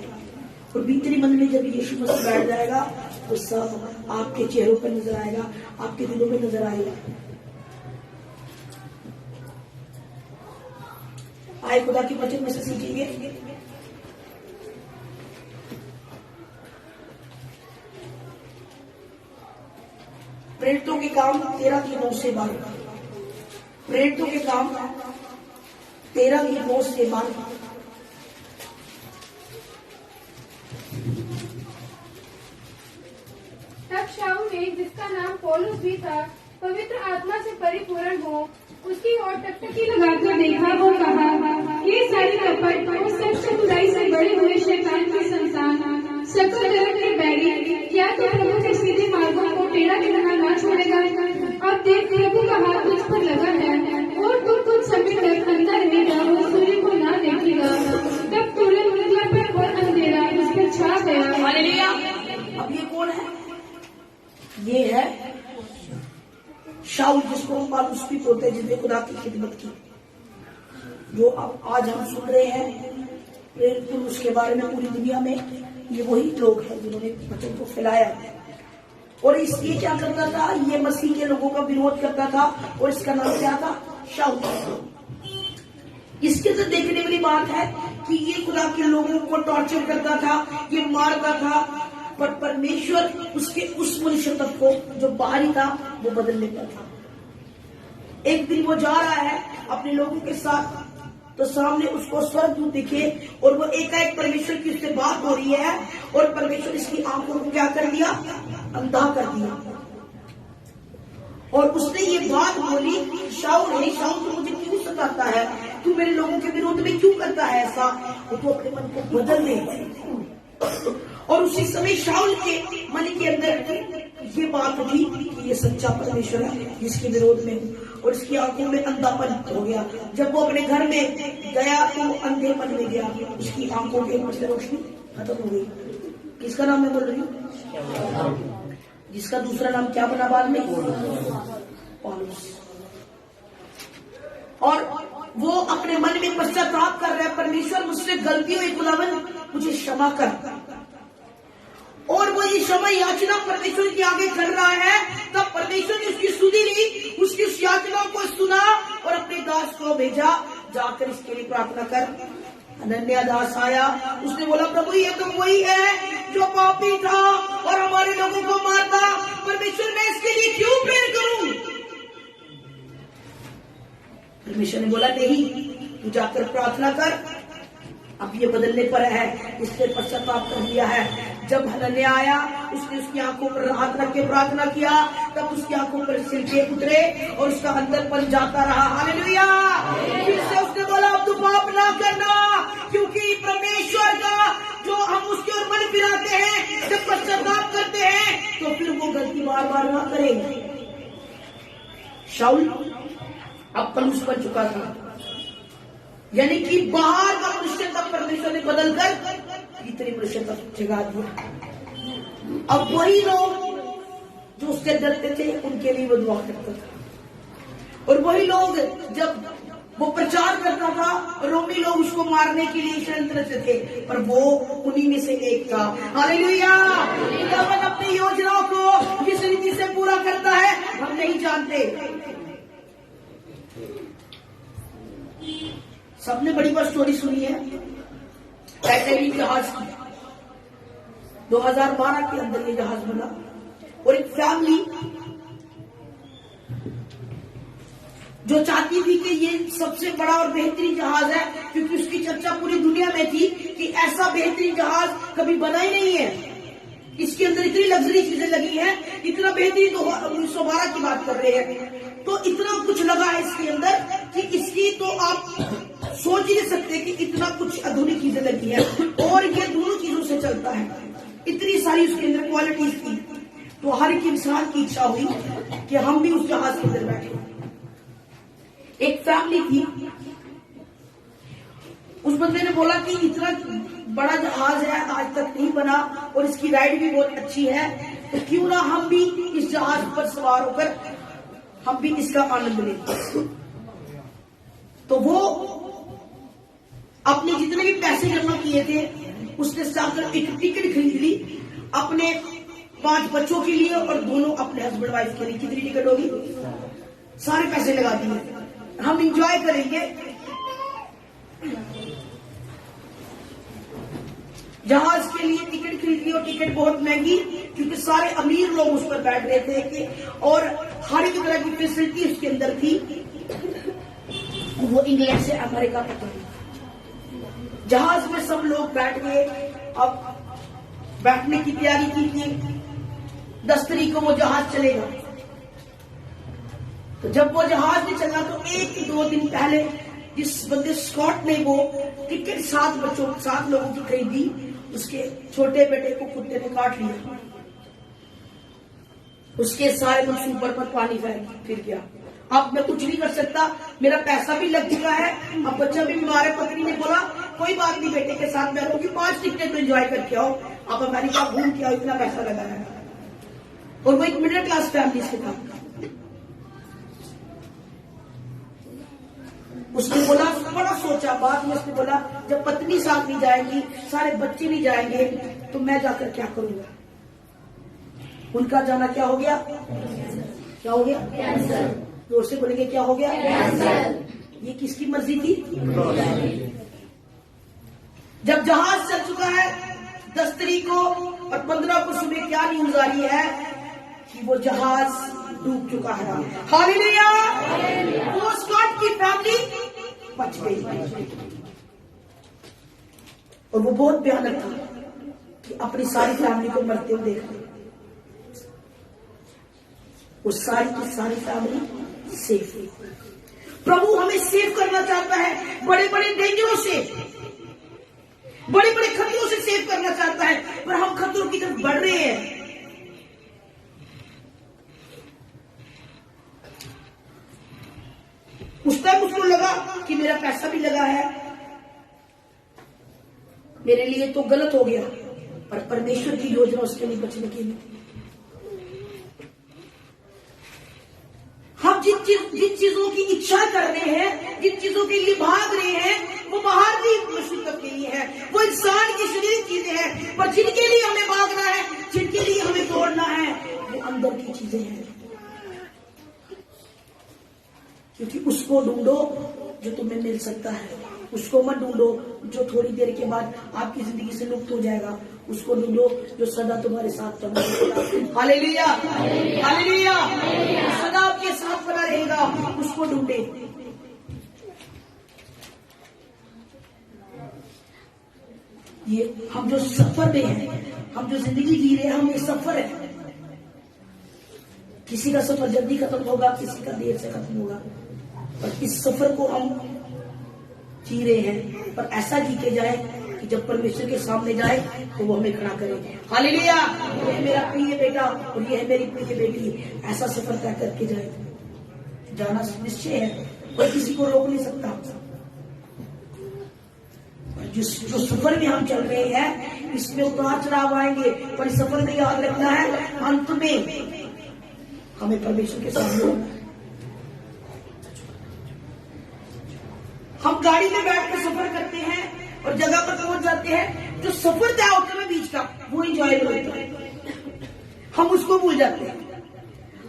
और भीतरी मन में जब यीशु मसीह बैठ जाएगा तो सब आपके चेहरों पर नजर आएगा, आपके दिलों में नजर आएगा। आए खुदा के वचन में से सीखेंगे। प्रेरितों के काम 13 की 9 से 12। प्रेरितों के काम 13 की 9 से 12। तब शाऊल ने, जिसका नाम पौलुस भी था, पवित्र आत्मा से परिपूर्ण हो, उसकी ओर टकटकी लगाकर देखा। वो कहा, ये सारी कपट और सब चतुराई से बड़े हुए शैतान की संतान, सकल धर्म के बैरी, क्या तो प्रभु के सीधे मार्गों को टेढ़ा करना न छोड़ेगा? अब देख, प्रभु का हाथ तुझ पर लगा है और तू कुछ समय तक अंधा रहेगा और सूर्य को ना देखेगा। तब तुरंत निकला पर और अंधेरा उस पर छा गया। हालेलुया। अब ये कौन है? ये है शाऊल, जिसको हम पौलुस भी बोलते हैं, जिन्होंने खुदा की खिदमत की, जो अब आज हम सुन रहे हैं प्रेरित पुरुष के बारे में पूरी दुनिया में, ये वही लोग हैं जिन्होंने वचन को फैलाया। और इसलिए क्या करता था, ये मसीह के लोगों का विरोध करता था, और इसका नाम क्या था, शाऊल। इसके अंदर देखने वाली बात है कि ये खुदा के लोगों को टॉर्चर करता था, ये मारता था, पर परमेश्वर उसके उस मनुष्यत्व को जो बाहरी था वो बदल लेता था। एक दिन वो जा रहा है अपने लोगों के साथ, तो सामने उसको स्वर्गदूत दिखे, और वो एकाएक परमेश्वर की उससे बात हो रही है, और परमेश्वर इसकी आंखों को क्या कर दिया, अंधा कर दिया। और उसने ये बात बोली, शाऊल है, शाऊल तो मुझे क्यों सताता है, तू मेरे लोगों के विरोध में क्यों करता है ऐसा, और तू अपने मन को बदल दे। और उसी समय शाऊल के मन के अंदर ये बात उठी कि ये सच्चा परमेश्वर है जिसके विरोध में हूँ, और इसकी आंखों में अंधापन हो गया। जब वो अपने घर में गया तो वो अंधेपन में गया, उसकी आंखों के ऊपर से रोशनी खत्म हो गई। किसका नाम मैं बोल रही हूँ, जिसका दूसरा नाम क्या बना बाद में, पौलुस। और वो अपने मन में पश्चाताप कर रहा है, परमेश्वर मुझसे गलती हुई, खुदावन मुझे क्षमा कर। और वो ये क्षमा याचना परमेश्वर के आगे कर रहा है, तब परमेश्वर ने उसकी सुधी ली, उसकी उस याचना को सुना और अपने दास को भेजा, जाकर इसके लिए प्रार्थना कर। अनन्या दास आया, उसने बोला प्रभु ये तो वही है जो पापी था और हमारे लोगों को मारता, परमेश्वर मैं इसके लिए क्यों प्रेयर करूं। परमेश्वर ने बोला नहीं, तू जाकर प्रार्थना कर, अब ये बदलने पर है, इसने पश्चाताप कर लिया है। जब हनन्याह आया, उसने उसकी आंखों पर हाथ रख के प्रार्थना किया, तब उसकी आंखों पर सिलके उतरे और उसका अंदरपन जाता रहा। हालेलुया। फिर से उसने बोला अब तू पाप ना करना, क्योंकि परमेश्वर का जो हम उसकी ओर मन फिराते हैं, जब पश्चाताप करते हैं, तो फिर वो गलती बार बार ना करेंगे। शाऊल अब पलूस बन चुका था, यानी कि बाहर का मनुष्य तब परमेश्वर ने बदलकर भीतरी मनुष्य तक जगा दिया। अब वही लोग जो उससे डरते थे उनके लिए वो दुआ करता था, और वही लोग जब वो प्रचार करता था, रोमी लोग उसको मारने के लिए षड्यंत्र थे, पर वो उन्हीं में से एक था। हालेलुया। खुदावन अपनी योजनाओं को किस रीति से पूरा करता है हम नहीं जानते। सबने बड़ी बार स्टोरी सुनी है टाइटैनिक जहाज की। 2012 के अंदर ये जहाज बना, और एक फैमिली जो चाहती थी कि ये सबसे बड़ा और बेहतरीन जहाज है, क्योंकि उसकी चर्चा पूरी दुनिया में थी कि ऐसा बेहतरीन जहाज कभी बना ही नहीं है, इसके अंदर इतनी लग्जरी चीजें लगी हैं, इतना बेहतरीन। तो 1912 की बात कर रहे हैं, तो इतना कुछ लगा है इसके अंदर कि इसकी तो आप सोच ही नहीं सकते कि इतना कुछ आधुनिक चीजें लगी है, और ये दोनों चीजों से चलता है। इतनी सारी उसके अंदर क्वालिटीज थी, तो हर एक इंसान की इच्छा हुई कि हम भी उस जहाज के अंदर बैठे। एक फैमिली थी, उस बंदे ने बोला कि इतना बड़ा जहाज है, आज तक नहीं बना, और इसकी राइड भी बहुत अच्छी है, तो क्यों ना हम भी इस जहाज पर सवार होकर हम भी इसका आनंद लें। तो वो अपने जितने भी पैसे जमा किए थे उसने जाकर एक टिकट खरीद ली अपने 5 बच्चों के लिए और दोनों अपने हस्बैंड वाइफ के लिए। कितनी टिकट होगी, सारे पैसे लगा दिए, हम इंजॉय करेंगे। जहाज के लिए टिकट खरीद ली, और टिकट बहुत महंगी, क्योंकि सारे अमीर लोग उस पर बैठ रहे थे, और हर एक तरह की फैसिलिटी उसके अंदर थी। वो इंग्लैंड से अमेरिका तक गई। जहाज में सब लोग बैठ गए, अब बैठने की तैयारी की थी। 10 तारीख को वो जहाज चलेगा। तो जब वो जहाज में चला तो 1-2 दिन पहले जिस बंदे स्कॉट ने वो टिकट 7 लोगों की खरीदी, उसके छोटे बेटे को कुत्ते ने काट लिया, उसके सारे मनसूबे पर पानी फिर गया। अब मैं कुछ नहीं कर सकता, मेरा पैसा भी लग चुका है, अब बच्चा भी बीमार है। पत्नी ने बोला कोई बात नहीं, बेटे के साथ मैं रहूंगी, 5 टिकटें तो एंजॉय करके आओ, आप अमेरिका घूम के आओ, इतना पैसा लगा है। और वो एक मिडिल क्लास फैमिली से था। उसने बोला, बड़ा सोचा, बाद में उसने बोला जब पत्नी साथ नहीं जाएगी, सारे बच्चे नहीं जाएंगे, तो मैं जाकर क्या करूंगा। उनका जाना क्या हो गया? क्या हो गया? कैंसल। जोर से बोलेंगे, क्या हो गया? कैंसल। ये किसकी मर्जी थी? जब जहाज चल चुका है 10 तारीख को और 15 को सुबह क्या न्यूज आ रही है कि वो जहाज डूब चुका है। हालेलुया। कोस्ट गार्ड की फैमिली बच गई। और वो बहुत भयानक था कि अपनी सारी फैमिली को मरते हुए देखा। वो सारी की सारी फैमिली सेफ हुई। प्रभु हमें सेव करना चाहता है, बड़े बड़े डेंजरों से, बड़े बड़े खतरों से सेव करना चाहता है, पर हम खतरों की तरफ बढ़ रहे हैं। उस टाइम उसको लगा कि मेरा पैसा भी लगा है, मेरे लिए तो गलत हो गया, पर परमेश्वर की योजना उसके लिए बचने की नहीं। हम जिन चीजों की इच्छा कर रहे हैं, जिन चीजों के लिए भाग रहे हैं, वो बाहर की मुसीबत के लिए है, वो इंसान की शरीर चीजें हैं, पर जिनके लिए हमें भागना है, जिनके लिए हमें तोड़ना है, वो अंदर की चीजें हैं। क्योंकि उसको ढूंढो जो तुम्हें मिल सकता है, उसको मत ढूंढो जो थोड़ी देर के बाद आपकी जिंदगी से लुप्त हो जाएगा, उसको ढूंढो जो सदा तुम्हारे साथ बना रहेगा। हालेलुया, हालेलुया, सदा आपके साथ बना रहेगा, उसको ढूंढे। ये हम जो सफर में हैं, हम जो जिंदगी जी रहे हैं, हम एक सफर है। किसी का सफर जल्दी खत्म होगा, किसी का देर से खत्म होगा, पर इस सफर को हम जी रहे हैं, पर ऐसा जी के जाए कि जब परमेश्वर के सामने जाए तो वो हमें खड़ा करे। हालेलुया। ये है मेरा प्रिय बेटा और ये है मेरी प्रिय बेटी, ऐसा सफर तय करके जाए। जाना निश्चय है, कोई किसी को रोक नहीं सकता। जो सफर में हम चल रहे हैं, इसमें उतार चढ़ाव आएंगे, पर इस सफर में याद रखना है, अंत में हमें परमेश्वर के सामने होना है। हम गाड़ी में बैठकर सफर करते हैं और जगह पर पहुंच जाते हैं, जो सफर तय होता है बीच का, वो एंजॉयबल होता है, हम उसको भूल जाते हैं।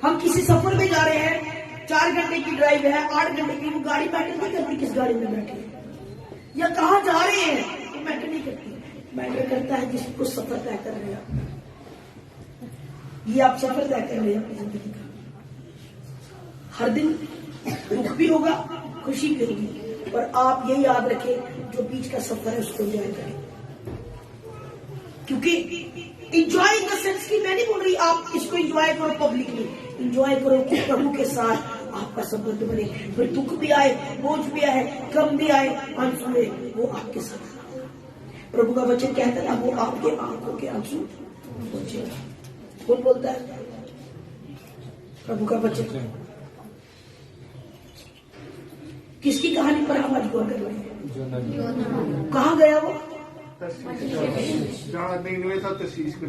हम किसी सफर में जा रहे हैं, 4 घंटे की ड्राइव है, 8 घंटे की, वो गाड़ी मैटर नहीं करती किस गाड़ी में बैठे या कहाँ जा रहे हैं, वो मैटर नहीं करती। मैटर करता है जिसको सफर तय कर रहे हैं। ये आप सफर तय कर रहे हैं अपनी जिंदगी का। हर दिन दुख भी होगा, खुशी भी होगी, पर आप ये याद रखें जो बीच का सफर है उसको एंजॉय करें। क्योंकि एंजॉय इन द सेंस की मैं नहीं बोल रही आप इसको एंजॉय करो पब्लिकली, एंजॉय करो कि प्रभु के साथ आपका संबंध बने। फिर दुख भी आए, बोझ भी आए, कम भी आए, आंसू हुए, वो आपके साथ। प्रभु का वचन कहता है वो आपके आंखों के आंसू पोंछेगा। कौन बोलता है? प्रभु का वचन। किसकी कहानी पर हम आज गौर कर रहे हैं? कहाँ गया वो?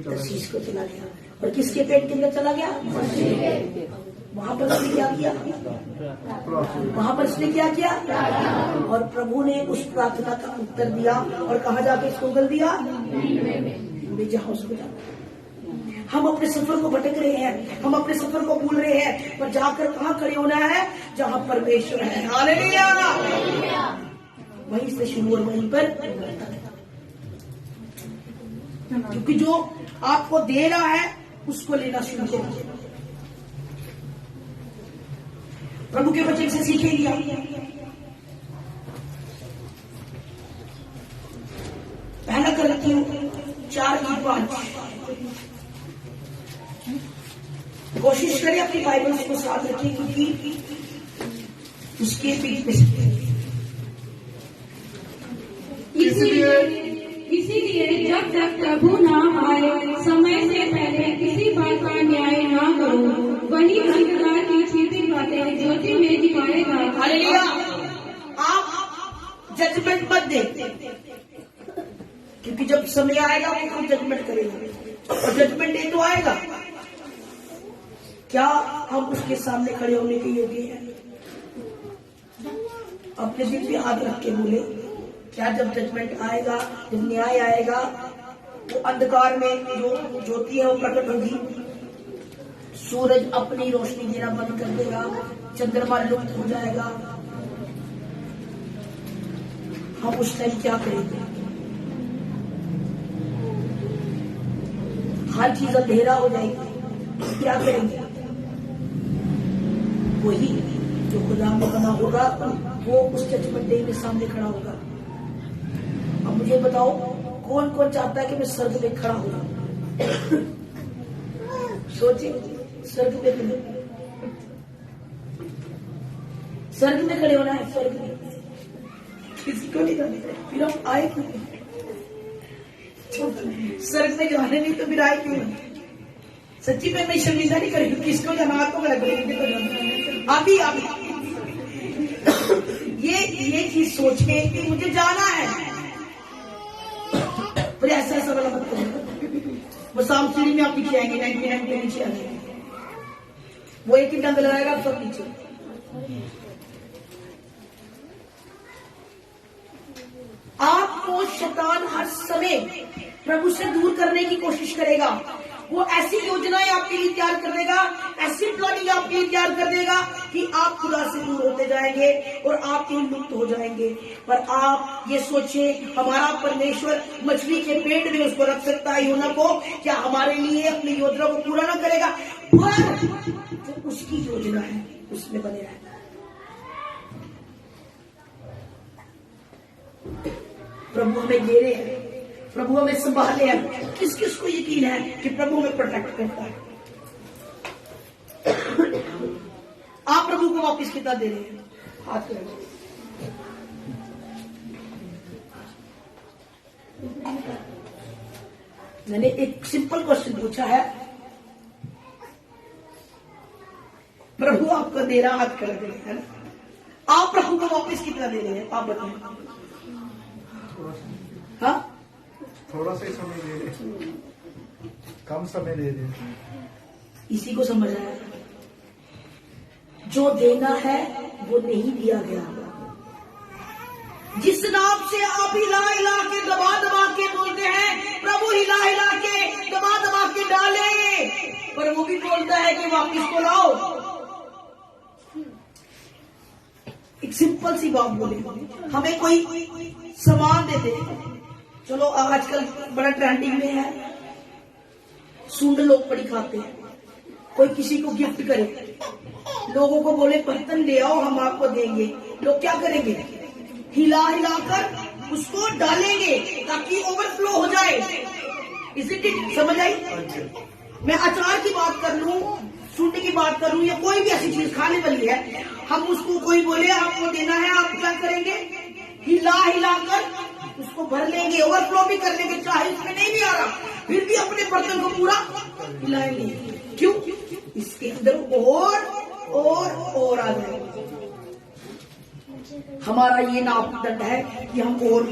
तर्शीश को चला गया। और किसके पेट के अंदर चला गया? वहां पर उसने क्या किया? वहां पर उसने क्या किया? और प्रभु ने उस प्रार्थना का उत्तर दिया और कहाँ जाके इसको गल दिया? जहां उसको जाना। हम अपने सफर को भटक रहे हैं, हम अपने सफर को भूल रहे हैं, पर जाकर कहाँ खड़े होना है? जहां परमेश्वर है। हालेलुया। वहीं से शुरू और वहीं पर, क्योंकि जो आपको दे रहा है उसको लेना शुरू कीजिए। प्रभु के वचन से सीखेंगे आप। पहला करंथियों 4:5। कोशिश करें अपनी बाइबल को साथ रखें, क्योंकि उसके बीच में इसीलिए जब तक प्रभु ना आए समय से पहले किसी बात का न्याय ना करो। वही अंधकार की छिपी बातें ज्योति में दिखाएगा। हालेलुया। आप जजमेंट मत दे, क्योंकि जब समय आएगा वो खुद जजमेंट करेगा, और जजमेंट डे तो आएगा। क्या हम उसके सामने खड़े होने के योग्य हैं? अपने दिल पे हाथ रख के बोले, क्या जब जजमेंट आएगा, जब न्याय आएगा, तो अंधकार में जो ज्योति है वो प्रकट होगी, सूरज अपनी रोशनी देना बंद कर देगा, चंद्रमा लुप्त हो जाएगा। हम उस टाइम क्या करेंगे? हर चीज अंधेरा हो जाएगी, क्या करेंगे? वही जो खुदा में बना होगा वो उस जजमेंट डे में सामने खड़ा होगा। अब मुझे बताओ, कौन कौन चाहता है कि मैं स्वर्ग में खड़ा हो? सोचिए, स्वर्ग में खड़े, स्वर्ग में खड़े होना है। स्वर्ग में किसी को नहीं जाने, फिर हम आए क्यों? स्वर्ग में जाने नहीं तो फिर आए क्यों? सच्ची में मैं शर्मिंदा नहीं करेगी, किसको जाना तो अभी ये चीज सोच के कि मुझे जाना है, पर ऐसा वाला मत करो। वो शाम सीढ़ी में आप पीछे आएंगे, 99 के नीचे आ जाएंगे, वो एक ही डंग लगाएगा आप सब पीछे। आपको शैतान हर समय प्रभु से दूर करने की कोशिश करेगा। वो ऐसी योजनाएं आपके लिए तैयार कर देगा, ऐसी प्लानिंग आपके लिए तैयार कर देगा कि आप खुदा से दूर होते जाएंगे और आप लुप्त हो जाएंगे। पर आप ये सोचिए, हमारा परमेश्वर मछली के पेट में उसको रख सकता है, योना को, क्या हमारे लिए अपनी योजना को पूरा ना करेगा? पर जो उसकी योजना है उसमें बने रहना। प्रभु हमें दे रहे हैं, प्रभु हमें संभाले हैं। किस किस को यकीन है कि प्रभु हमें प्रोटेक्ट करता है? आप प्रभु को वापस कितना दे रहे हैं? हाथ करें। मैंने एक सिंपल क्वेश्चन पूछा है, प्रभु आपको दे रहा, हाथ कर दे, है ना? आप प्रभु को वापस कितना दे रहे हैं? आप बताएं। हाँ, थोड़ा सा ही समय दे रहे, कम समय दे रहे। इसी को समझ रहा है, जो देना है वो नहीं दिया गया। जिस नाम से आप हिला हिला के दबा के बोलते हैं, प्रभु हिला हिला के दबा के डाले, पर वो भी बोलता है कि वापिस को लाओ। एक सिंपल सी बात बोले, हमें कोई सामान दे दे, चलो आजकल बड़ा ट्रेंडिंग में है, सूंड लोग बड़ी खाते हैं, कोई किसी को गिफ्ट करे, लोगों को बोले बर्तन ले आओ हम आपको देंगे, लोग क्या करेंगे? हिला हिलाकर उसको डालेंगे ताकि ओवरफ्लो हो जाए। इसीलिए समझ आई? मैं अचार की बात कर लूं, सूंड की बात कर लूं, या कोई भी ऐसी चीज खाने वाली है, हम उसको कोई बोले आपको देना है, आप क्या करेंगे? हिला हिलाकर उसको भर लेंगे, ओवरफ्लो भी कर लेंगे, चाहे उसमें नहीं भी आ रहा, फिर भी अपने बर्तन को पूरा हिलाएंगे। क्यों? इसके अंदर और आ जाएगा। हमारा ये नापदंड है कि हम और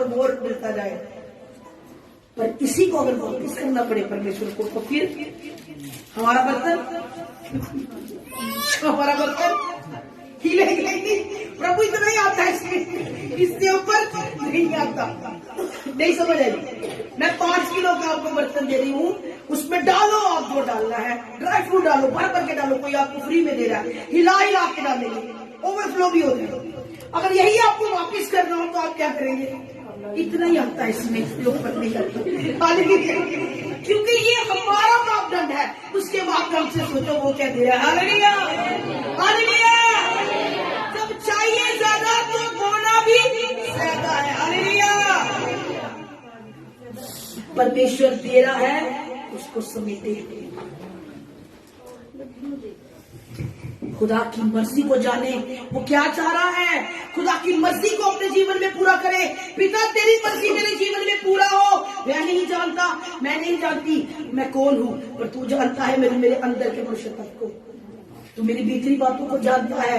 मोर मिलता जाए। पर इसी को अगर वापिस करना पड़े परमेश्वर को, तो फिर हमारा बर्तन हिलेगी। प्रभु इतना ही आता है, इससे ऊपर नहीं आता। नहीं समझ आई? मैं 5 किलो का आपको बर्तन दे रही हूँ, उसमें डालो, आप जो डालना है, ड्राई फ्रूट डालो, भर के डालो, कोई आपको फ्री में दे रहा है, हिला के डालेंगे, ओवरफ्लो भी हो जाएगा। अगर यही आपको वापिस करना हो तो आप क्या करेंगे? इतना ही आता है, इसमें इसके ऊपर नहीं आता। क्योंकि ये हमारा मापदंड है, उसके बाद हमसे सोचो वो क्या दे रहा है। Hallelujah, hallelujah. जब चाहिए ज्यादा तो बोना भी ज्यादा है। हालेलुया। परमेश्वर दे रहा है, उसको समेटे। खुदा की मर्जी को जाने, वो क्या चाह रहा है, खुदा की मर्जी को अपने जीवन में पूरा करे। पिता तेरी मर्जी मेरे जीवन में पूरा हो। मैं नहीं जानता, मैं नहीं जानती मैं कौन हूँ, पर तू जानता है मेरे अंदर के पुरुष को। तू मेरी भीतरी बातों को जानता है,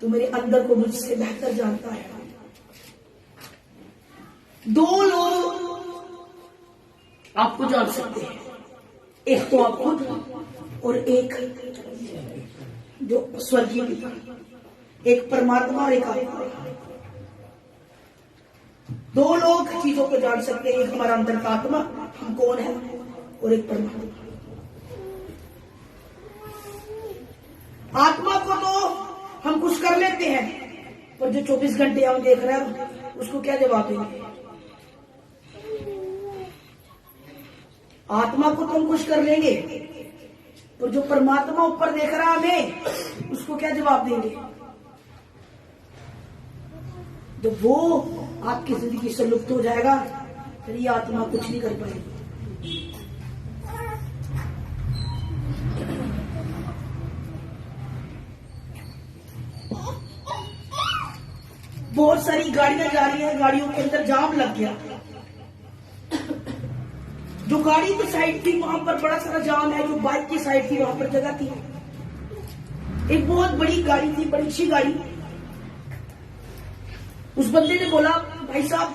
तू मेरे अंदर को मुझसे बेहतर जानता है। 2 लोग आपको जान सकते हैं, एक तो आप खुद और एक जो स्वर्गीय पिता, एक परमात्मा और एक आत्मा। दो लोग चीजों को जान सकते हैं, एक हमारा अंदर का आत्मा, हम कौन है, और एक परमात्मा। आत्मा को तो हम कुछ कर लेते हैं, पर जो 24 घंटे हम देख रहे हैं उसको क्या जवाब देंगे? आत्मा को तो हम कुछ कर लेंगे, पर जो परमात्मा ऊपर देख रहा हमें, उसको क्या जवाब देंगे? जब वो आपकी जिंदगी से लुप्त हो जाएगा, फिर ये आत्मा कुछ नहीं कर पाएगी। बहुत सारी गाड़ियां जा रही हैं, गाड़ियों के अंदर जाम लग गया। जो गाड़ी की साइड थी वहां पर बड़ा सारा जाम है, जो बाइक की साइड थी वहां पर जगह थी। एक बहुत बड़ी गाड़ी थी, बड़ी अच्छी गाड़ी। उस बंदे ने बोला, भाई साहब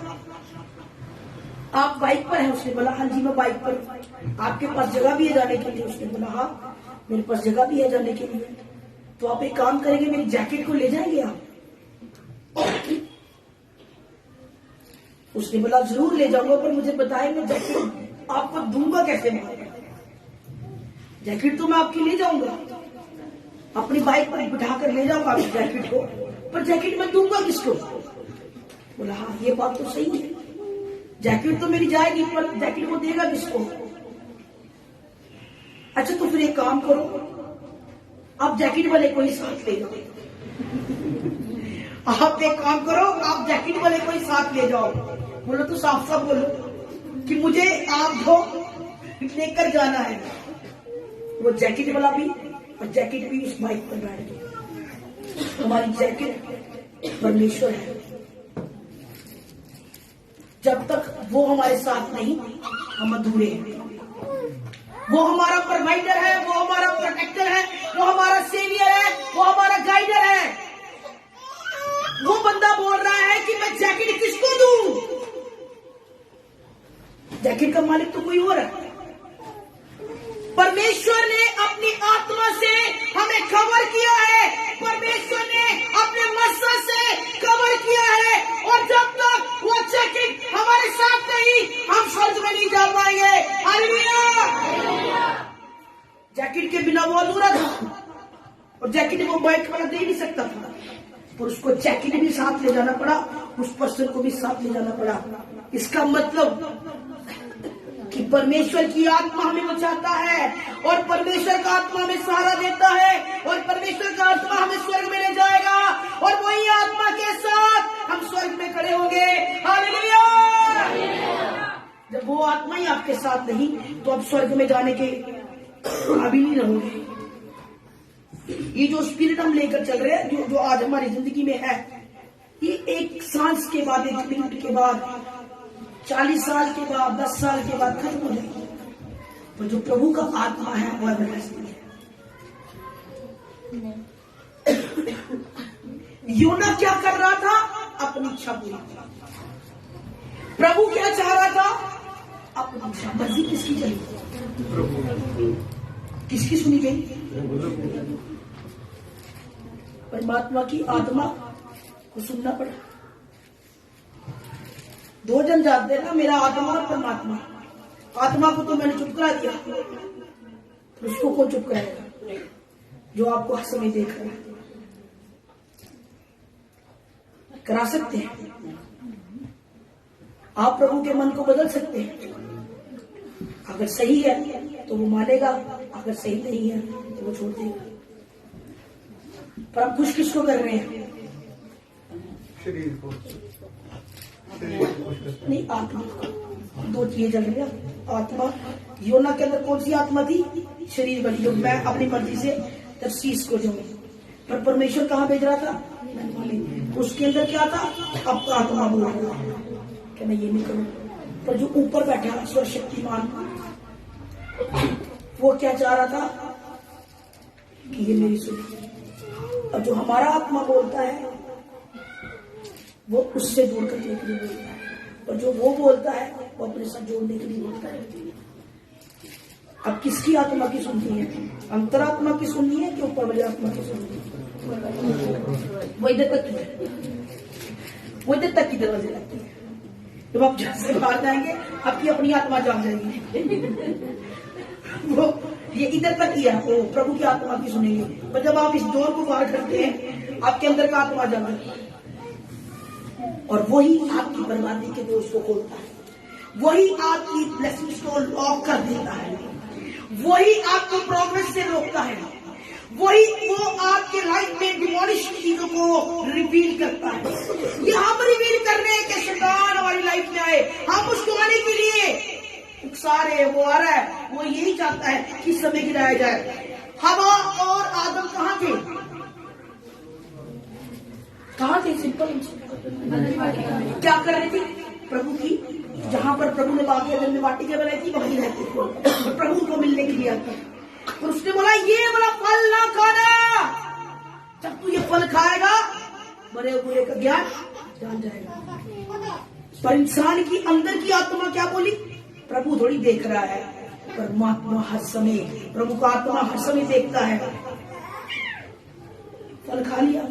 आप बाइक पर हैं? उसने बोला, हाँ जी मैं बाइक पर। आपके पास जगह भी है जाने के लिए? उसने बोला, हाँ मेरे पास जगह भी है जाने के लिए। तो आप एक काम करेंगे, मेरी जैकेट को ले जाएंगे आप? उसने बोला, जरूर ले जाऊंगा, पर मुझे बताएं मैं जैकेट आपको दूंगा कैसे? जैकेट तो मैं आपकी ले जाऊंगा, अपनी बाइक पर बिठा कर ले जाऊंगा आपकी जैकेट को, पर जैकेट मैं दूंगा किसको? बोला, हाँ ये बात तो सही है, जैकेट तो मेरी जाएगी, पर जैकेट को देगा किसको? अच्छा तो फिर एक काम करो, आप जैकेट वाले को ही साथ ले जाओ। आप एक काम करो, आप जैकेट वाले को ही साथ ले जाओ। बोलो तो साफ साफ बोलो कि मुझे आप दो, लेकर जाना है। वो जैकेट वाला भी और जैकेट भी उस बाइक पर बैठ गई। हमारी जैकेट परमेश्वर है। जब तक वो हमारे साथ नहीं, हम अधूरे हैं। वो हमारा प्रोवाइडर है, वो हमारा प्रोटेक्टर है, वो हमारा सेवियर है, वो हमारा गाइडर है। वो बंदा बोल रहा है कि मैं जैकेट किसको दूं? जैकेट का मालिक तो कोई और है। परमेश्वर ने अपनी आत्मा से हमें कवर किया है, परमेश्वर ने अपने मस्सा से कवर किया है, और जब तक वो जैकेट हमारे साथ नहीं, हम स्वर्ग में नहीं जा पाएंगे। हालेलुया। जैकेट के बिना वो अधूरा था, और जैकेट वो बाइक वाला दे नहीं सकता था, पर उसको जैकेट भी साथ ले जाना पड़ा, उस पर्सन को भी साथ ले जाना पड़ा। इसका मतलब कि परमेश्वर की आत्मा हमें बचाता है, और परमेश्वर का आत्मा हमें सहारा देता है, और परमेश्वर का आत्मा हमें स्वर्ग में ले जाएगा, और वही आत्मा के साथ हम स्वर्ग में खड़े होंगे। हालेलुया। जब वो आत्मा ही आपके साथ नहीं, तो आप स्वर्ग में जाने के काबिल नहीं रहोगे। ये जो स्पिरिट हम लेकर चल रहे हैं, जो आज हमारी जिंदगी में है, ये एक सांस के बाद, एक मिनट के बाद, 40 साल के बाद, 10 साल के बाद खत्म हो जाएगी। तो जो प्रभु का आत्मा है वो एवरलास्टिंग है। योना क्या कर रहा था? अपनी इच्छा पूरी। प्रभु क्या चाह रहा था? अपनी इच्छा। मर्जी किसकी चली? किसकी सुनी गई? परमात्मा की आत्मा को सुनना पड़ा। दो जन जानते हैं ना, मेरा आत्मा और परमात्मा। आत्मा को तो मैंने चुप करा दिया, उसको कौन चुप कराएगा जो आपको हर समय देख रहा है? करा सकते हैं आप, प्रभु के मन को बदल सकते हैं। अगर सही है तो वो मानेगा, अगर सही नहीं है तो वो छोड़ देगा। पर हम खुश किसको कर रहे हैं? शरीर को नहीं, आत्मा को। दो चीजें चल रही है। आत्मा, योना के अंदर कौन सी आत्मा थी? शरीर वाली, जो मैं अपनी मर्जी से तरसीस को जाऊं। पर परमेश्वर कहाँ भेज रहा था? उसके अंदर क्या था? अब आत्मा बोल रहा था कि मैं ये नहीं करूं। पर जो ऊपर बैठा सर्वशक्तिमान, वो क्या चाह रहा था? कि ये मेरी सुनी। और जो हमारा आत्मा बोलता है, वो उससे दूर करने के लिए बोलता है, और जो वो बोलता है वो अपने साथ जोड़ने के लिए बोलता है। अब किसकी आत्मा की सुननी है? अंतरात्मा की सुननी है कि ऊपर वाली आत्मा की सुननी है? वो इधर तक की है, वो इधर तक की दरवाजे लगती है। जब आप घर से बाहर जाएंगे आपकी अपनी आत्मा जाग जाएगी। वो ये इधर तक किया वो प्रभु की आत्मा की सुनेंगे, पर जब आप इस डोर को पार करते हैं आपके अंदर का आत्मा जाग जाता है और वही आपकी बर्बादी के दोष को खोलता है, वही आपकी ब्लेसिंग्स को लॉक कर देता है, वही आपको प्रोग्रेस से रोकता है, वही वो आपके लाइफ में डिमोलिश चीजों को रिवील करता है। ये हम रिवील कर रहे हैं कि शैतान हमारी लाइफ में आए, हम उसको आने के लिए उकसा रहे हैं, वो आ रहा है, वो यही चाहता है कि समय गिराया जाए। हवा और आदम कहाँ थे? कहाँ थे? सिंपल क्या कर रहे थे? प्रभु की, जहां पर प्रभु ने बाकी अदन में वाटिका बनाई थी वहीं रहते थे, प्रभु को मिलने के लिए आते। और उसने बोला ये वाला फल ना खाना, जब तू ये फल खाएगा बड़े बुरे का ज्ञान जान जाएगा। पर इंसान की अंदर की आत्मा क्या बोली? प्रभु थोड़ी देख रहा है, परमात्मा हर समय, प्रभु का आत्मा हर समय देखता है। फल खा लिया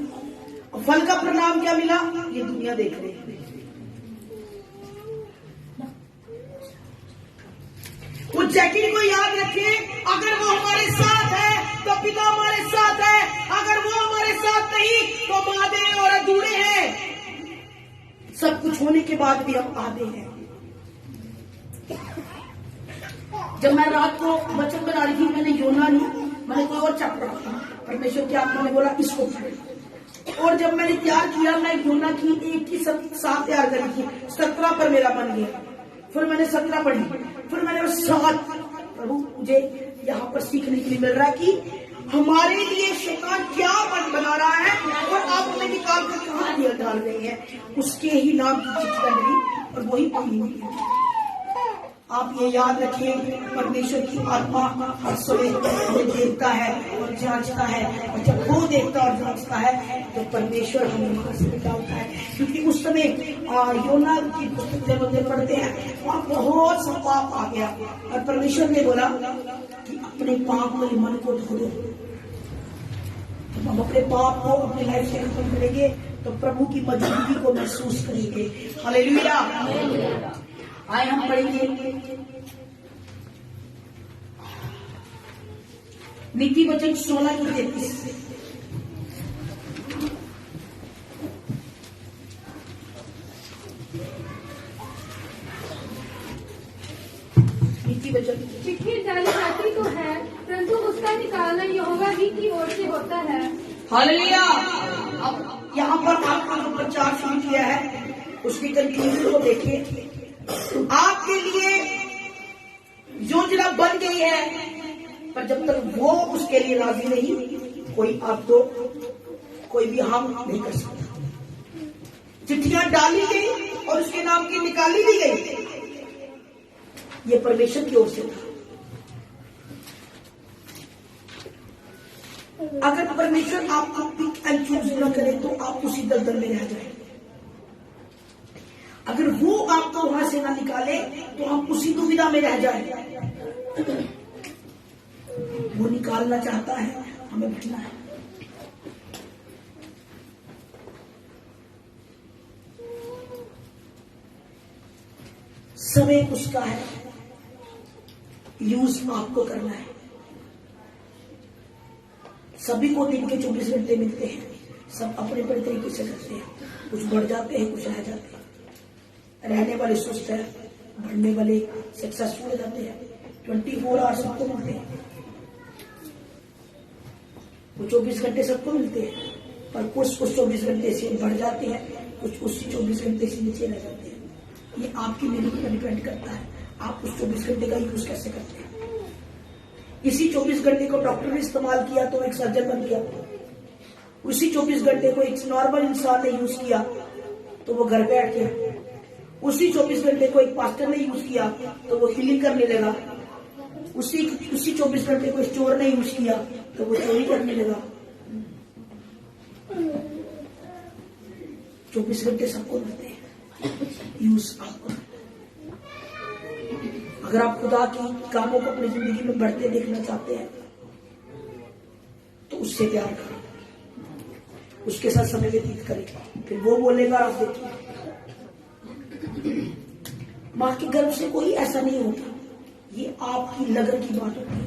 और फल का परिणाम क्या मिला? ये दुनिया देख रही है। उस जैकी को याद रखिए, अगर वो हमारे साथ है तो पिता हमारे साथ है, अगर वो हमारे साथ नहीं तो मादे और अधूरे हैं। सब कुछ होने के बाद भी हम आधे हैं। जब मैं रात को वचन बना रही थी, मैंने योना नहीं, मैंने कोई और चैप्टर पढ़ा, परमेश्वर की आत्मा ने बोला इसको पढ़। और जब मैंने तैयार किया, मैं योना की 1 की 7 तैयार करी थी, 17 पर मेरा बन गया। फिर मैंने 17 पढ़ी, फिर मैंने 7। प्रभु मुझे यहाँ पर सीखने के लिए मिल रहा है कि हमारे लिए शैतान क्या बना रहा है और आप हमें निकाल कर कहाँ दिया डाल रहे हैं। उसके ही नाम की चिट्ठी बनी और वही पढ़ी हुई है। आप ये याद रखिए, परमेश्वर की आत्मा हर समय देखता है और जांचता है, और जब वो देखता और जांचता है तो परमेश्वर हमें वहां से निकालता है। क्योंकि उस समय योना की पुस्तक जब हम पढ़ते हैं वहां बहुत सा पाप आ गया और परमेश्वर ने बोला कि अपने पाप वाले मन को धो दो। जब हम अपने पाप को अपनी लाइफ से खत्म करेंगे तो प्रभु की मौजूदगी को महसूस करेंगे। हालेलुया। आए हम पढ़ेंगे नीति वचन 16 की 33। नीति वचन। चिट्ठी जारी जाती तो है, परंतु उसका निकालना यहोवा ही की ओर से होता है। हालेलुया। अब यहाँ पर आपने जो प्रचार शुरू किया है उसकी कंक्लूजन को देखिए। आपके लिए योजना बन गई है, पर जब तक वो उसके लिए राजी नहीं, कोई आपको कोई भी हार्म नहीं कर सकता। चिट्ठियां डाली गई और उसके नाम की निकाली भी गई, ये परमेश्वर की ओर से था। अगर परमेश्वर आपको पिक एंड चूज न करे तो आप उसी दलदल में रह जाए। अगर वो आपको वहां से ना निकाले तो हम उसी दुविधा में रह जाए। वो निकालना चाहता है, हमें बैठना है। समय उसका है, यूज आपको करना है। सभी को दिन के 24 घंटे मिलते हैं, सब अपने अपने तरीके से करते हैं। कुछ बढ़ जाते हैं, कुछ रह जाते हैं। रहने वाले सुस्त है, बढ़ने वाले सक्सेसफुल हो जाते हैं। 24 आवर सबको मिलते हैं, वो 24 घंटे सबको मिलते हैं, पर कुछ उस 24 घंटे से बढ़ जाते हैं, कुछ उसी 24 घंटे से नीचे रह जाते हैं। ये आपकी मेरी पर डिपेंड करता है, आप उस 24 घंटे का यूज कैसे करते हैं। इसी 24 घंटे को डॉक्टर ने इस्तेमाल किया तो एक सर्जन बन गया। उसी 24 घंटे को एक नॉर्मल इंसान ने यूज किया तो वो घर बैठ गया। उसी 24 घंटे को एक पास्टर ने यूज किया तो वो हीलिंग करने लगा। उसी 24 घंटे को चोर ने यूज किया तो वो चोरी करने लगा। 24 घंटे सबको मिलते हैं, यूज आपको। अगर आप खुदा की कामों को अपनी जिंदगी में बढ़ते देखना चाहते हैं तो उससे प्यार करें, उसके साथ समय व्यतीत करें, फिर वो बोलेगा आप देखिए। माँ के गर्भ से कोई ऐसा नहीं होता, ये आपकी लगन की बात होती है।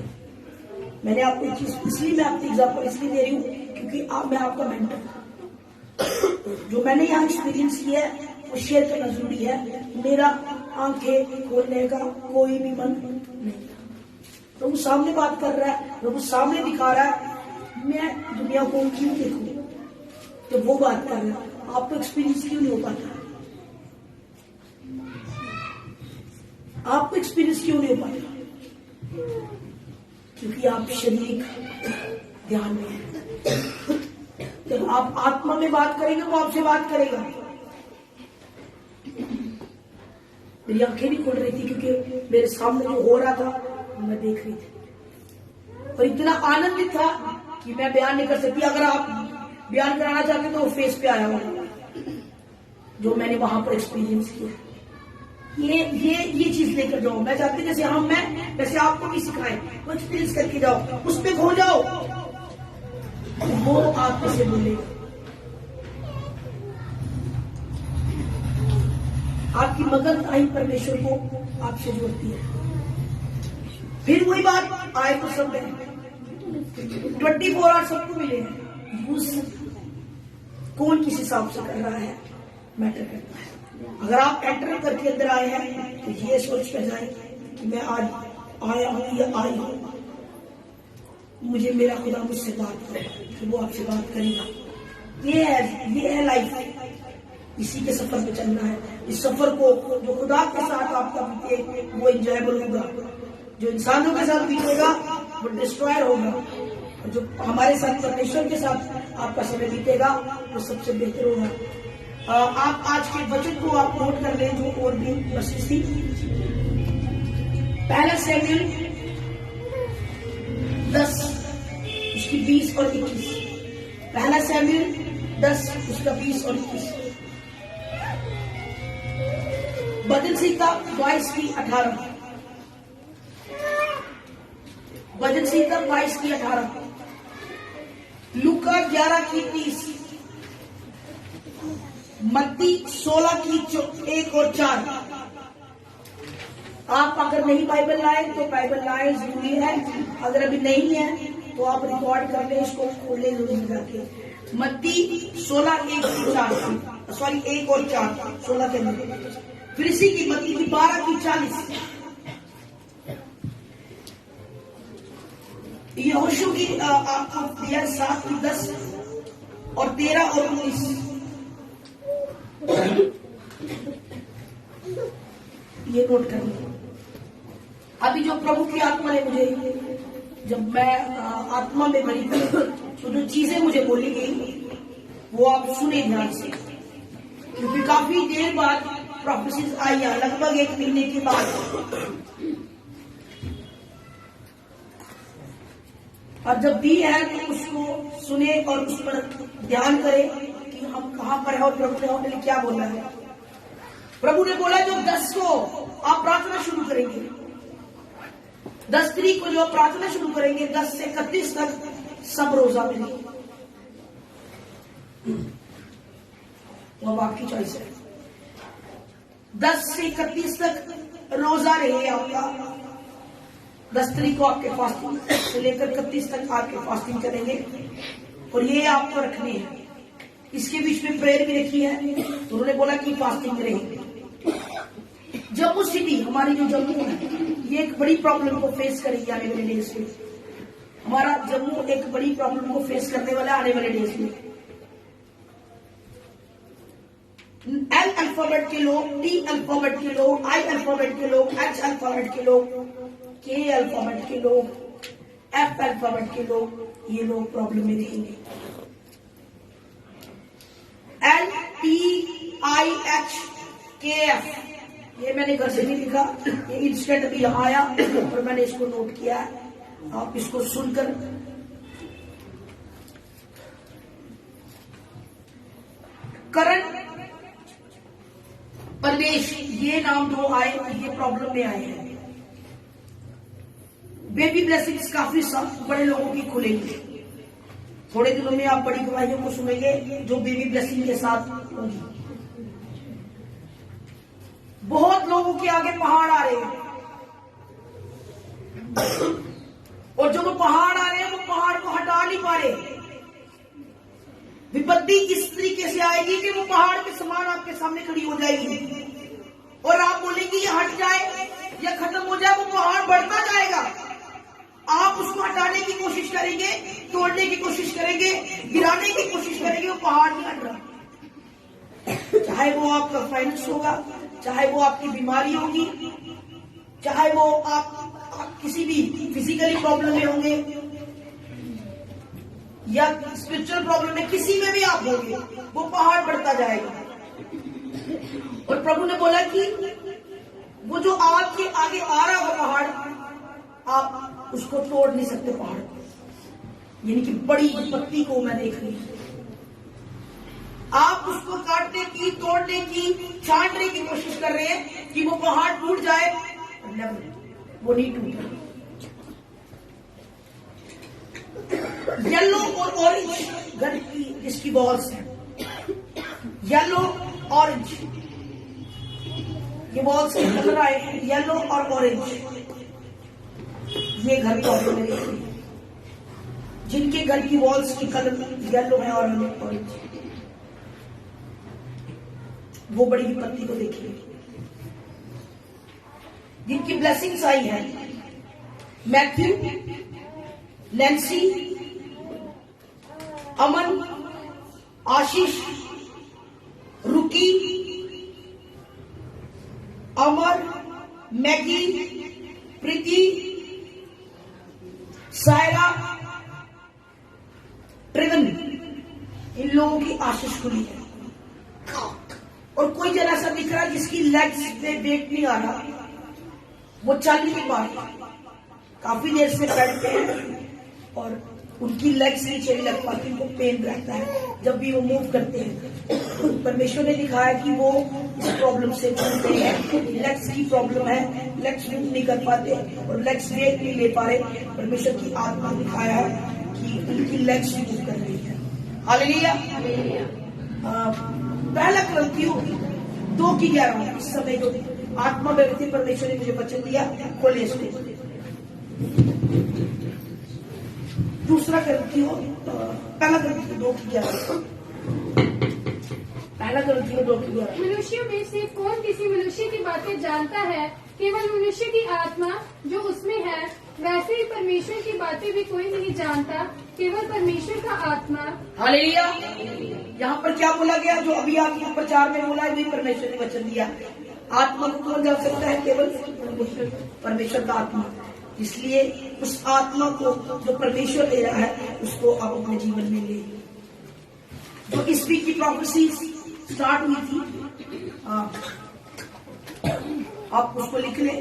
मैंने आपको एक चीज इसलिए मैं आपकी एग्जाम्पल इसलिए दे रही हूँ क्योंकि मैं आपका मेंटर हूँ। जो मैंने यहाँ एक्सपीरियंस किया है वो शेयर करना जरूरी है। मेरा आंखें खोलने का कोई भी मन नहीं था। प्रभु सामने बात कर रहा है, प्रभु सामने दिखा रहा है, मैं दुनिया को क्यों देखूं? तो वो बात कर रहा है, आपको एक्सपीरियंस क्यों नहीं हो पाता? आपको एक्सपीरियंस क्यों नहीं हो पाता? क्योंकि आप शारीरिक ध्यान में हैं। जब आप आत्मा में बात करेंगे वो आपसे बात करेगा। मेरी आंखें नहीं खुल रही थी क्योंकि मेरे सामने जो हो रहा था मैं देख रही थी, और इतना आनंदित था कि मैं बयान नहीं कर सकती। अगर आप बयान कराना चाहते तो वो फेस पे आया होगा जो मैंने वहां पर एक्सपीरियंस किया। ये चीज लेकर जाओ। मैं चाहती हूँ जैसे मैं वैसे आपको भी सिखाएं, वो एक्सपीरियंस करके जाओ, उस पे खो जाओ, वो आपको से बोलेगा। आपकी मगनताई परमेश्वर को आपसे जोड़ती है। फिर वही बात आए तो सब 24 आवर सबको मिले हैं। कौन किस हिसाब से कर रहा है मैटर करता है। अगर आप एंटर करके अंदर आए हैं तो ये सोच कर जाए कि मैं आज आया हूं या आई हूं, मुझे मेरा खुदा मुझसे बात करे, तो वो आपसे बात करेगा। ये है लाइफ। इसी के सफर पे चलना है। इस सफर को जो खुदा के साथ आपका बीते वो एंजॉयबल होगा, जो इंसानों के साथ बीतेगा वो डिस्ट्रॉयर होगा, और जो हमारे साथ परमेश्वर के साथ आपका समय बीतेगा वो सबसे बेहतर होगा। आप आज के वचन को आप नोट कर लें जो और भी वर्सेस थी। पहला शमूएल 10 उसकी 20 और 21। पहला शमूएल 10 उसका 20 और 21। भजन संहिता 22 की 18। भजन संहिता 22 की 18। लूका 11 की 30। मत्ती 16 की 1 और 4। आप अगर नहीं बाइबल लाए तो बाइबल लाए जरूरी है। अगर अभी नहीं है तो आप रिकॉर्ड कर ले, इसको खोले जरूर जाके। मत्ती 16 1 और 4 16 के अंदर। फिर इसी की मत्ती की 12 की 40। यहोशू की आपको दिया 7 की 10 और 13 और 19। ये नोट करना। अभी जो प्रभु की आत्मा ने मुझे, जब मैं आत्मा में भरी तो जो चीजें मुझे बोली गई वो आप सुने ध्यान से, क्योंकि काफी देर बाद प्रोफेसीज आई है, लगभग 1 महीने के बाद। और जब भी है तो उसको सुने और उस पर ध्यान करें कि हम कहां पर है और प्रभु ने हमारे लिए क्या बोला है। प्रभु ने बोला जो 10 को आप प्रार्थना शुरू करेंगे, 10 तारीख को जो प्रार्थना शुरू करेंगे 10 से 31 तक सब रोजा मिलेंगे। वो अब आपकी चॉइस है। 10 से 31 तक रोजा रहे आपका। 10 तारीख को आपके फास्टिंग से लेकर 31 तक आपके फास्टिंग करेंगे, और ये आपको रखने हैं। इसके बीच में प्रेयर भी रखी है, तो उन्होंने बोला कि फास्टिंग रहेंगे। जम्मू सिटी हमारी जो जम्मू है ये एक बड़ी प्रॉब्लम को फेस करेगी आने वाले डेज में। हमारा जम्मू एक बड़ी प्रॉब्लम को फेस करने वाला आने वाले डेज में। एल अल्फाबेट के लोग, टी अल्फाबेट के लोग, आई अल्फाबेट के लोग, एच अल्फाबेट के लोग, के अल्फाबेट के लोग, एफ अल्फाबेट के लोग, ये लोग प्रॉब्लम में रहेंगे। एल टी आई एच के एफ, ये मैंने घर से नहीं लिखा, ये इंस्टेंट भी यहाँ आया और मैंने इसको नोट किया है। आप इसको सुनकर करण प्रदेश, ये नाम जो आए ये प्रॉब्लम में आए हैं। बेबी ब्लेसिंग्स काफी सब बड़े लोगों की खुलेंगी। थोड़े दिनों में आप बड़ी गवाहियों को सुनेंगे जो बेबी ब्लेसिंग के साथ होगी। बहुत लोगों के आगे पहाड़ आ रहे हैं और जो वो पहाड़ आ रहे हैं वो पहाड़ को हटा नहीं पा रहे। विपत्ति इस तरीके से आएगी कि वो पहाड़ के समान आपके सामने खड़ी हो जाएगी और आप बोलेंगे ये हट जाए या खत्म हो जाए, वो पहाड़ बढ़ता जाएगा। आप उसको हटाने की कोशिश करेंगे, तोड़ने की कोशिश करेंगे, गिराने की कोशिश करेंगे, वो पहाड़ नहीं हट रहा। चाहे वो आपका फाइनेंस होगा, चाहे वो आपकी बीमारी होगी, चाहे वो आप किसी भी फिजिकली प्रॉब्लम में होंगे या स्पिरिचुअल प्रॉब्लम में, किसी में भी आप होंगे, वो पहाड़ बढ़ता जाएगा। और प्रभु ने बोला कि वो जो आपके आगे आ रहा होगा पहाड़, आप उसको तोड़ नहीं सकते पहाड़ को। यानी कि बड़ी विपत्ति को मैं देख रही हूं, आप उसको काटने की, तोड़ने की, छांटने की कोशिश कर रहे हैं कि वो पहाड़ टूट जाए, वो नहीं टूटा। येलो और ऑरेंज घर की इसकी वॉल्स है, येलो ऑरेंज, ये वॉल्स के कलर आए हैं येलो और ऑरेंज। ये घर के जिनके घर की वॉल्स की कलर येलो है और ऑरेंज, वो बड़ी विपत्ति को देखेंगे। जिनकी ब्लेसिंग्स आई है, मैथ्यू, नैन्सी, अमन, आशीष, रुकी, अमर, मैगी, प्रीति, सायरा, ट्रिगन, इन लोगों की आशीष खुली है। और कोई जन ऐसा दिख रहा है जिसकी लेग्स पे वेट नहीं आ रहा, वो चल नहीं पा रहा, काफी देर से बैठते हैं और उनकी लेग्स नीचे नहीं लग पाती, उनको पेन रहता है जब भी वो मूव करते हैं। परमेश्वर ने दिखाया कि वो इस प्रॉब्लम से जूझ रहे हैं, लेग्स की प्रॉब्लम है, लेग्स मूव नहीं कर पाते और लेग्स वेट नहीं ले पा रहे। परमेश्वर की आत्मा ने दिखाया है कि उनकी लेग्स मूव कर रही है। हालेलुया। पहला क्रंथियों 2:11 इस समय जो आत्मा व्यक्ति परमेश्वर ने मुझे वचन दिया, खोले इसको। दूसरा क्रंथियों, पहला क्रंथियों 2:11, पहला क्रंथियों 2:11। मनुष्यों में से कौन किसी मनुष्य की बातें जानता है? केवल मनुष्य की आत्मा जो उसमें है, वैसे ही परमेश्वर की बातें भी कोई नहीं जानता, केवल परमेश्वर का आत्मा। हालेलुया। यहाँ पर क्या बोला गया? जो अभी आपके प्रचार में बोला है, परमेश्वर ने वचन दिया। आत्मा को कौन जान सकता है? केवल परमेश्वर का आत्मा। इसलिए उस आत्मा को जो परमेश्वर दे रहा है, उसको आप अपने जीवन में ले। जो इस वीक की प्रोफेसी स्टार्ट हुई थी, आप उसको लिख ले।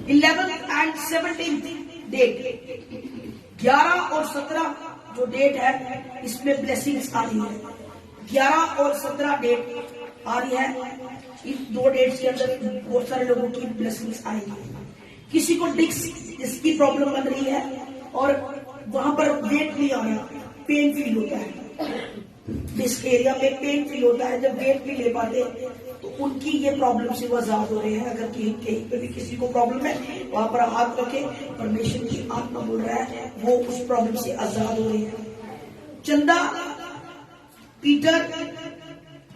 11th and 17th डेट, 11 और 17 जो डेट है, इसमें ब्लेसिंग्स आ रही है। 11 और 17 डेट आ रही है। इन 2 डेट्स के अंदर बहुत सारे लोगों की ब्लेसिंग्स आएगी। किसी को डिस्क इसकी प्रॉब्लम बन रही है और वहां पर वेट नहीं आ रहा, पेन फील होता है, डिस्क एरिया में पेन फील होता है। जब वेट नहीं ले पाते तो उनकी ये प्रॉब्लम से वो आजाद हो रहे हैं। अगर कहीं पर भी किसी को प्रॉब्लम है, वहां पर हाथ रखे, परमेश्वर की आत्मा बोल रहा है, वो उस प्रॉब्लम से आजाद हो रहे हैं। चंदा, पीटर,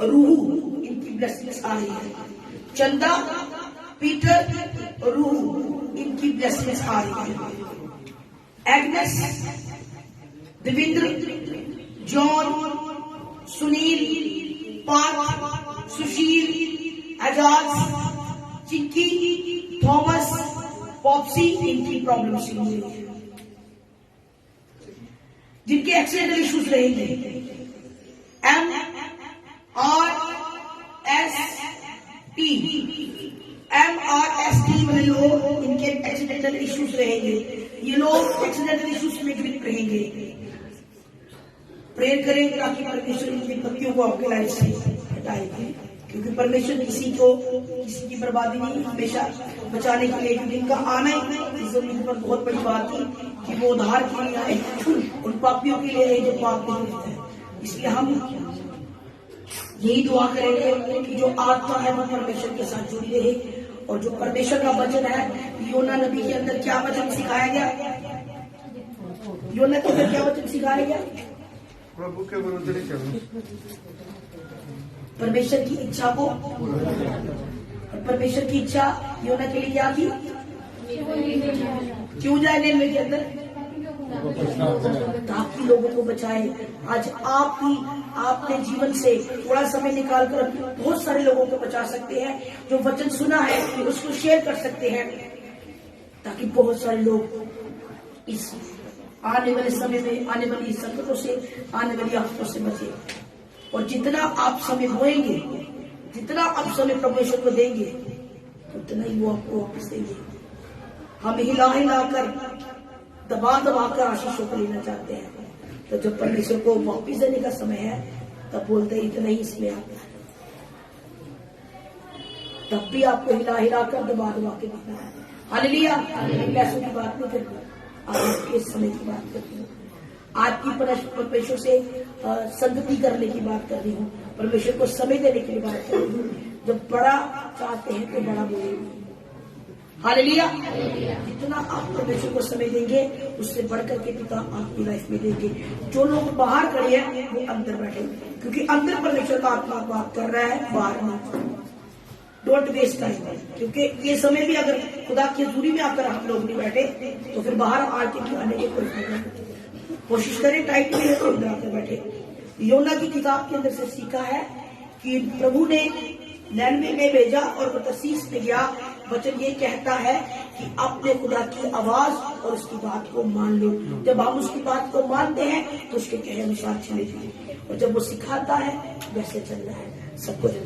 रूहू, इनकी ब्लेसिंग्स आ रही है। चंदा, पीटर, रूहू, इनकी ब्लेसिंग्स आ रही है। एग्नेस, देवेंद्र, जॉन, सुनील, पार्थ, सुशील, एजाज, चिक्की, थॉमस, पॉप्सी, इनकी प्रॉब्लम शुरू हुई है। जिनके एक्सीडेंटल इश्यूज रहेंगे, MRST वाले लोग, इनके एक्सीडेंटल इश्यूज रहेंगे। ये लोग एक्सीडेंटल इश्यूज में ग्रिप रहेंगे। प्रेयर करें ताकि परमेश्वर इन विपत्तियों को आपके लाइफ से हटाए। क्योंकि परमेश्वर किसी की बर्बादी नहीं, हमेशा बचाने के लिए, क्योंकि इनका आना ही इस जमीन पर बहुत बड़ी बात थी कि वो उद्धार के लिए आए, उन पापियों के लिए जो पाप नहीं होते हैं। इसलिए हम यही दुआ करेंगे कि जो आत्मा है वो परमेश्वर के साथ जुड़ी रहे, और जो परमेश्वर का वचन है, योना नबी के अंदर क्या वचन सिखाया गया, योना के अंदर क्या वचन सिखाया गया, प्रभु के विरुद्ध नहीं चलना, परमेश्वर की इच्छा को, और परमेश्वर की इच्छा योना के लिए क्या थी, क्यों जाए निन्वे के अंदर, ताकि लोगों को बचाए। आज आपने जीवन से थोड़ा समय निकालकर बहुत सारे लोगों को बचा सकते हैं, जो वचन सुना है उसको शेयर कर सकते हैं, ताकि बहुत सारे लोग इस आने वाले समय में आने वाली संकटों से, आने वाली आफतों से बचे। और जितना आप समय बोएंगे, जितना आप समय परमेश्वर को देंगे, उतना ही वो आपको वापस देंगे। हम हिला कर दबा कर आशीषों को लेना चाहते हैं, तो जब परमेश्वर को वापस देने का समय है तब बोलते हैं इतना ही इसमें आता है, तब भी आपको हिला कर दबा के देना है। हालेलुया। पैसों की बात नहीं करती, आपके समय की बात करती हूँ, आपकी परमेश्वर से संगति करने की बात कर रही हूँ, परमेश्वर को समय देने की बात कर रही हूँ। जब बड़ा चाहते हैं तो बड़ा बोलेंगे। हालेलुया। जितना आप परमेश्वर को समय देंगे, उससे बढ़कर के पिता आपकी लाइफ में देंगे। जो लोग बाहर खड़े हैं वो अंदर बैठे, क्योंकि अंदर परमेश्वर का आत्मा बात कर रहा है, बाहर नहीं। डोंट वेस्ट टाइम, क्योंकि ये समय भी अगर खुदा की हजूरी में आकर हम लोग नहीं बैठे तो फिर बाहर आके आने के कोई फायदा नहीं। कोशिश करें टाइम में तो अंदर आकर बैठे। योना की किताब के अंदर से सीखा है कि प्रभु ने निन्वे में भेजा और वो तर्शीश में गया। वचन ये कहता है कि अपने खुदा की आवाज और उसकी बात को मान लो। जब हम उसकी बात को मानते हैं तो उसके कहे अनुसार चले जाए, और जब वो सिखाता है वैसे चलना है। सबको जब